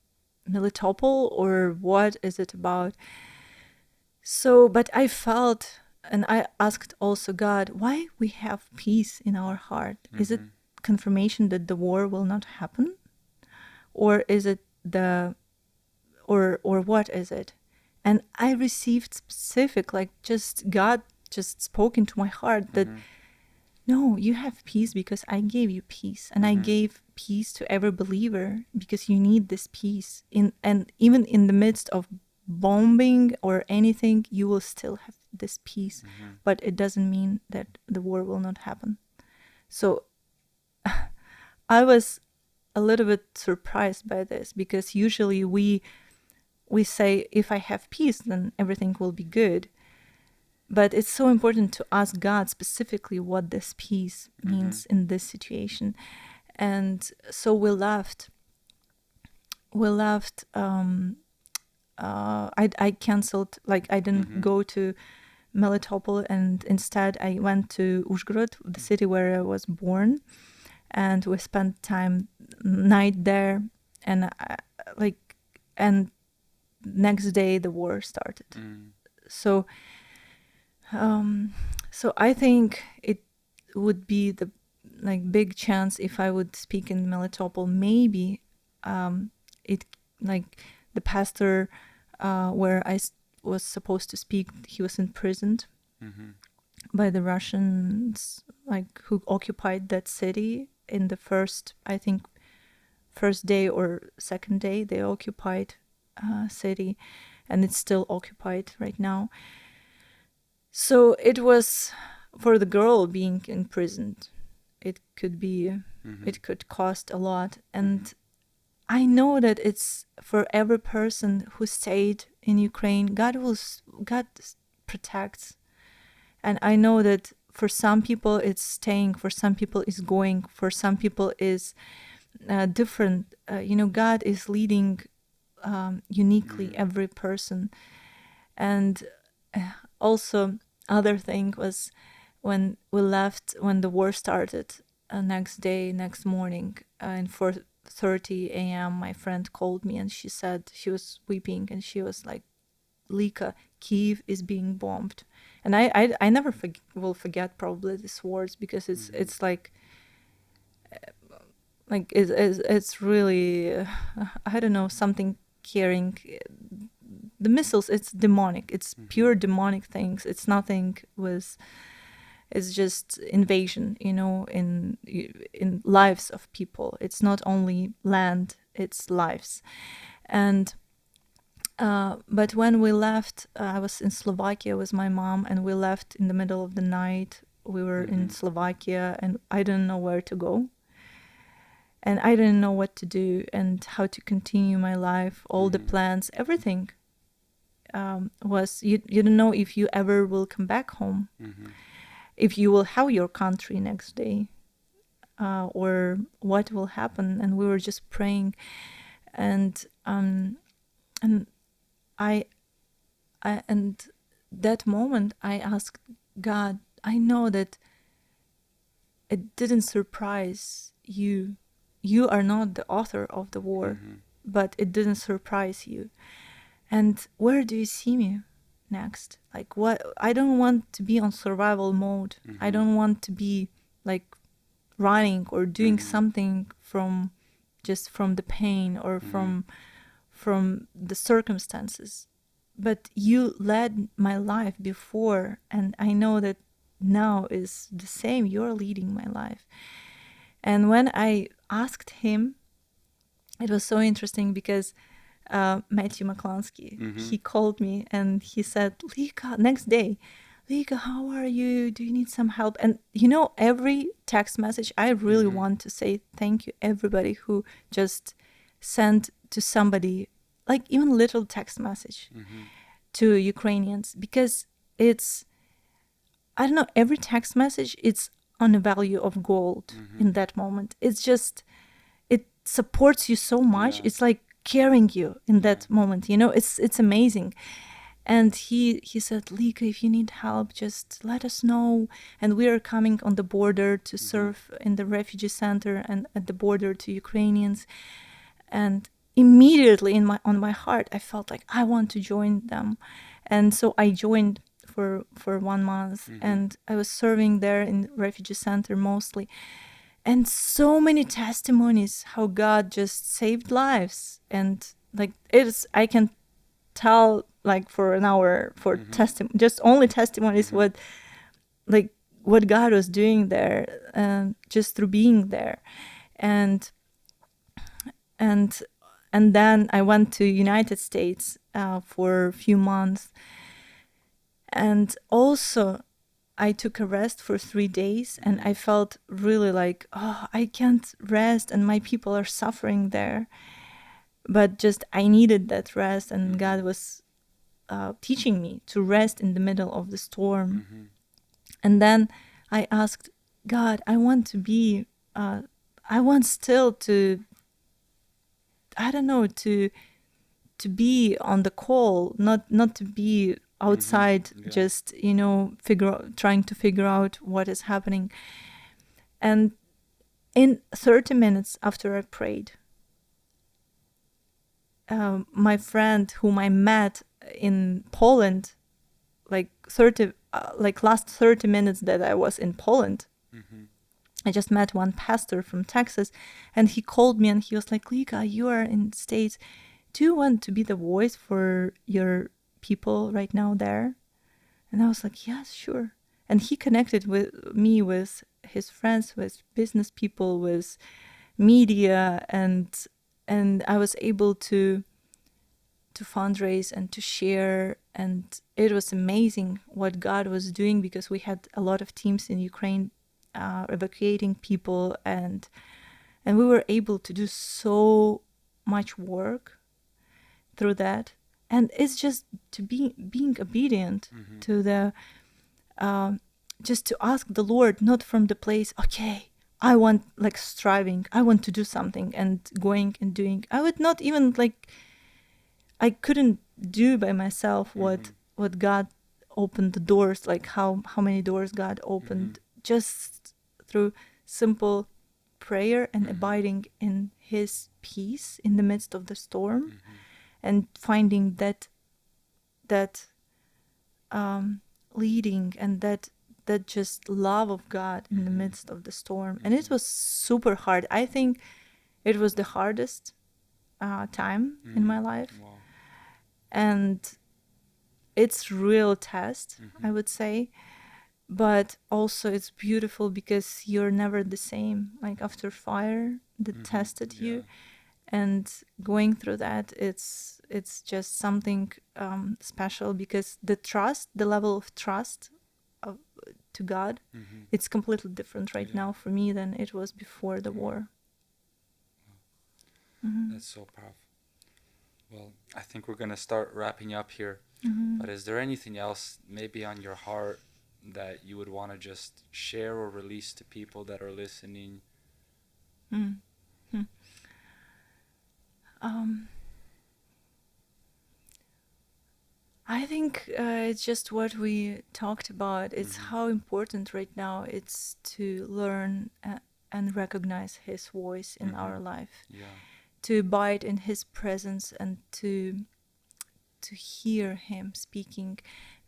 Melitopol, or what is it about? So, but I felt, and I asked also God, why we have peace in our heart? Is it Mm-hmm. confirmation that the war will not happen, or is it or what is it? And I received specific, like just God just spoke into my heart that Mm-hmm. no, you have peace because I gave you peace, and I Mm-hmm. gave peace to every believer because you need this peace. And even in the midst of bombing or anything, you will still have this peace, Mm-hmm. but it doesn't mean that the war will not happen. So I was a little bit surprised by this, because usually we say if I have peace then everything will be good. But it's so important to ask God specifically what this peace Mm-hmm. means in this situation. And so we left. We left. I canceled. Like I didn't Mm-hmm. go to Melitopol, and instead I went to Uzhgorod, the city where I was born, and we spent time night there. And like and next day the war started. Mm-hmm. So Um, so I think it would be the like big chance if I would speak in Melitopol. Maybe it like the pastor where was supposed to speak, he was imprisoned Mm-hmm. by the Russians, like who occupied that city in the first, I think, first day or second day they occupied city, and it's still occupied right now. So it was for the girl being imprisoned. It could be. It could cost a lot. And I know that it's for every person who stayed in Ukraine, God protects. And I know that for some people it's staying, for some people it's going, for some people is different. God is leading uniquely every person. And also, other thing was when we left, when the war started, next morning, and 4:30 a.m., my friend called me and she said, she was weeping and she was like, Lika, Kiev is being bombed. And I never will forget probably these words, because it's like it's really I don't know, something carrying the missiles. It's demonic, it's pure demonic things. It's nothing with, it's just invasion, in lives of people. It's not only land, it's lives. And but when we left, I was in Slovakia with my mom, and we left in the middle of the night. We were in Slovakia, and I didn't know where to go. And I didn't know what to do and how to continue my life. All the plans, everything was, you don't know if you ever will come back home, if you will have your country next day, or what will happen. And we were just praying. And and and that moment I asked God, I know that it didn't surprise you. You are not the author of the war, but it didn't surprise you. And where do you see me next? Like, what? I don't want to be on survival mode. I don't want to be like running or doing something from the pain or from the circumstances. But you led my life before, and I know that now is the same. You're leading my life. And when I asked him, it was so interesting, because Matthew McClunsky, he called me and he said, Lika, next day, Lika, how are you? Do you need some help? And every text message, I really want to say thank you, everybody who just sent to somebody, like even little text message to Ukrainians, because it's, I don't know, every text message, it's on a value of gold in that moment. It's just, it supports you so much. It's like carrying you in that moment. It's amazing. And he said, Lika, if you need help, just let us know. And we are coming on the border to serve in the refugee center and at the border to Ukrainians. And immediately on my heart, I felt like I want to join them. And so I joined for 1 month, and I was serving there in refugee center mostly. And so many testimonies how God just saved lives. And like, I can tell like for an hour for just only testimonies what God was doing there, just through being there. And and then I went to United States for a few months. And also I took a rest for 3 days, and I felt really like, oh, I can't rest and my people are suffering there. But just I needed that rest, and God was teaching me to rest in the middle of the storm. And then I asked God, I want to be, I want still to, I don't know, to be on the call, not to be outside, just trying to figure out what is happening. And in 30 minutes after I prayed, my friend whom I met in Poland, like last 30 minutes that I was in Poland, I just met one pastor from Texas, and he called me and he was like, Lika, you are in the States. Do you want to be the voice for your people right now there? And I was like, yes, sure. And he connected with me with his friends, with business people, with media, and I was able to fundraise and to share. And it was amazing what God was doing, because we had a lot of teams in Ukraine evacuating people, and And we were able to do so much work through that. And it's just to be being obedient to the just to ask the Lord, not from the place, okay, I want, like, striving, I want to do something and going and doing. I would not even, like, I couldn't do by myself what God opened the doors, like how many doors God opened just through simple prayer and abiding in His peace in the midst of the storm, and finding that leading and that just love of God in the midst of the storm. And it was super hard. I think it was the hardest time in my life. Wow. And it's real test, I would say. But also it's beautiful because you're never the same. Like after fire that tested you, and going through that, it's just something special, because the level of trust to God, it's completely different right now for me than it was before the war. That's so powerful. Well, I think we're going to start wrapping up here. But is there anything else maybe on your heart that you would want to just share or release to people that are listening? I think it's just what we talked about. It's how important right now it's to learn and recognize His voice in our life, to abide in His presence, and to hear Him speaking.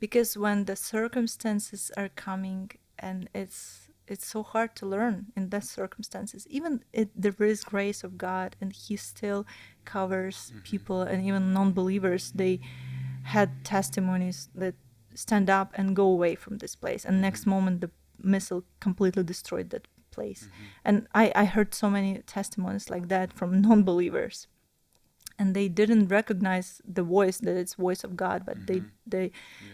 Because when the circumstances are coming, and it's so hard to learn in those circumstances, even there is grace of God, and He still covers people, and even non-believers, they had testimonies that stand up and go away from this place, and next moment the missile completely destroyed that place. And I heard so many testimonies like that from non-believers, and they didn't recognize the voice, that it's voice of God, but they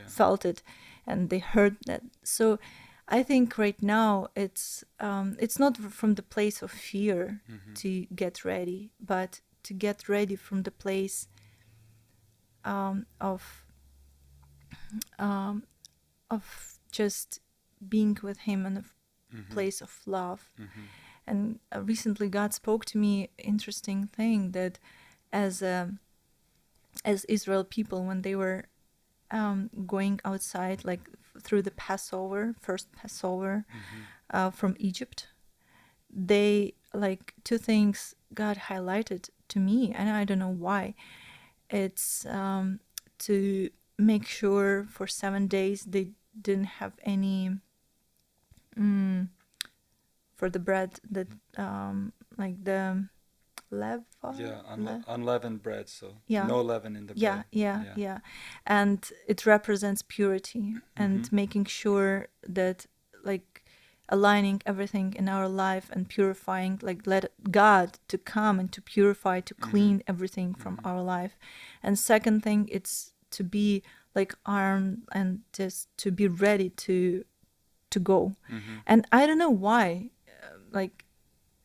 felt it, and they heard that. So I think right now it's not from the place of fear to get ready, but to get ready from the place of just being with Him in a place of love. And recently God spoke to me interesting thing, that as Israel people, when they were going outside, like through the first Passover from Egypt, they, like, two things God highlighted to me, and I don't know why. It's to make sure for 7 days they didn't have any for the bread, that like the Unleavened bread, so yeah, no leaven in the bread. yeah. And it represents purity, and making sure that, like, aligning everything in our life and purifying, like, let God to come and to purify, to clean everything from our life. And second thing, it's to be, like, armed and just to be ready to go. And I don't know why, like,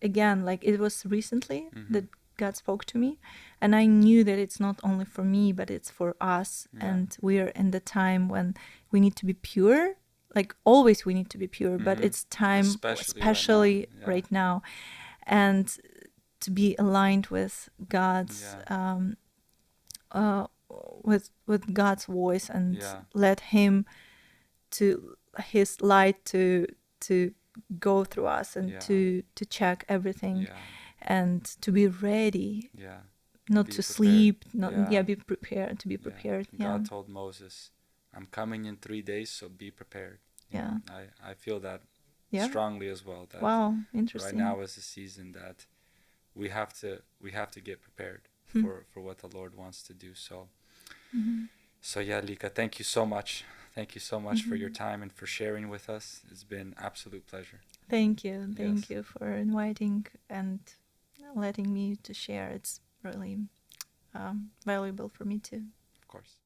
again, like, it was recently that God spoke to me, and I knew that it's not only for me, but it's for us. And we are in the time when we need to be pure. Like, always we need to be pure, but it's time, especially right now, and to be aligned with God's with God's voice, and let Him, to His light to go through us, and to check everything, and to be ready, not to sleep, be prepared, to be prepared. God told Moses, I'm coming in 3 days, so be prepared. I feel that strongly as well, that wow, interesting. right now is the season that we have to get prepared for what the Lord wants to do. So yeah, Lika, thank you so much. Thank you so much for your time and for sharing with us. It's been absolute pleasure. Thank you. Thank you for inviting and letting me to share. It's really valuable for me too. Of course.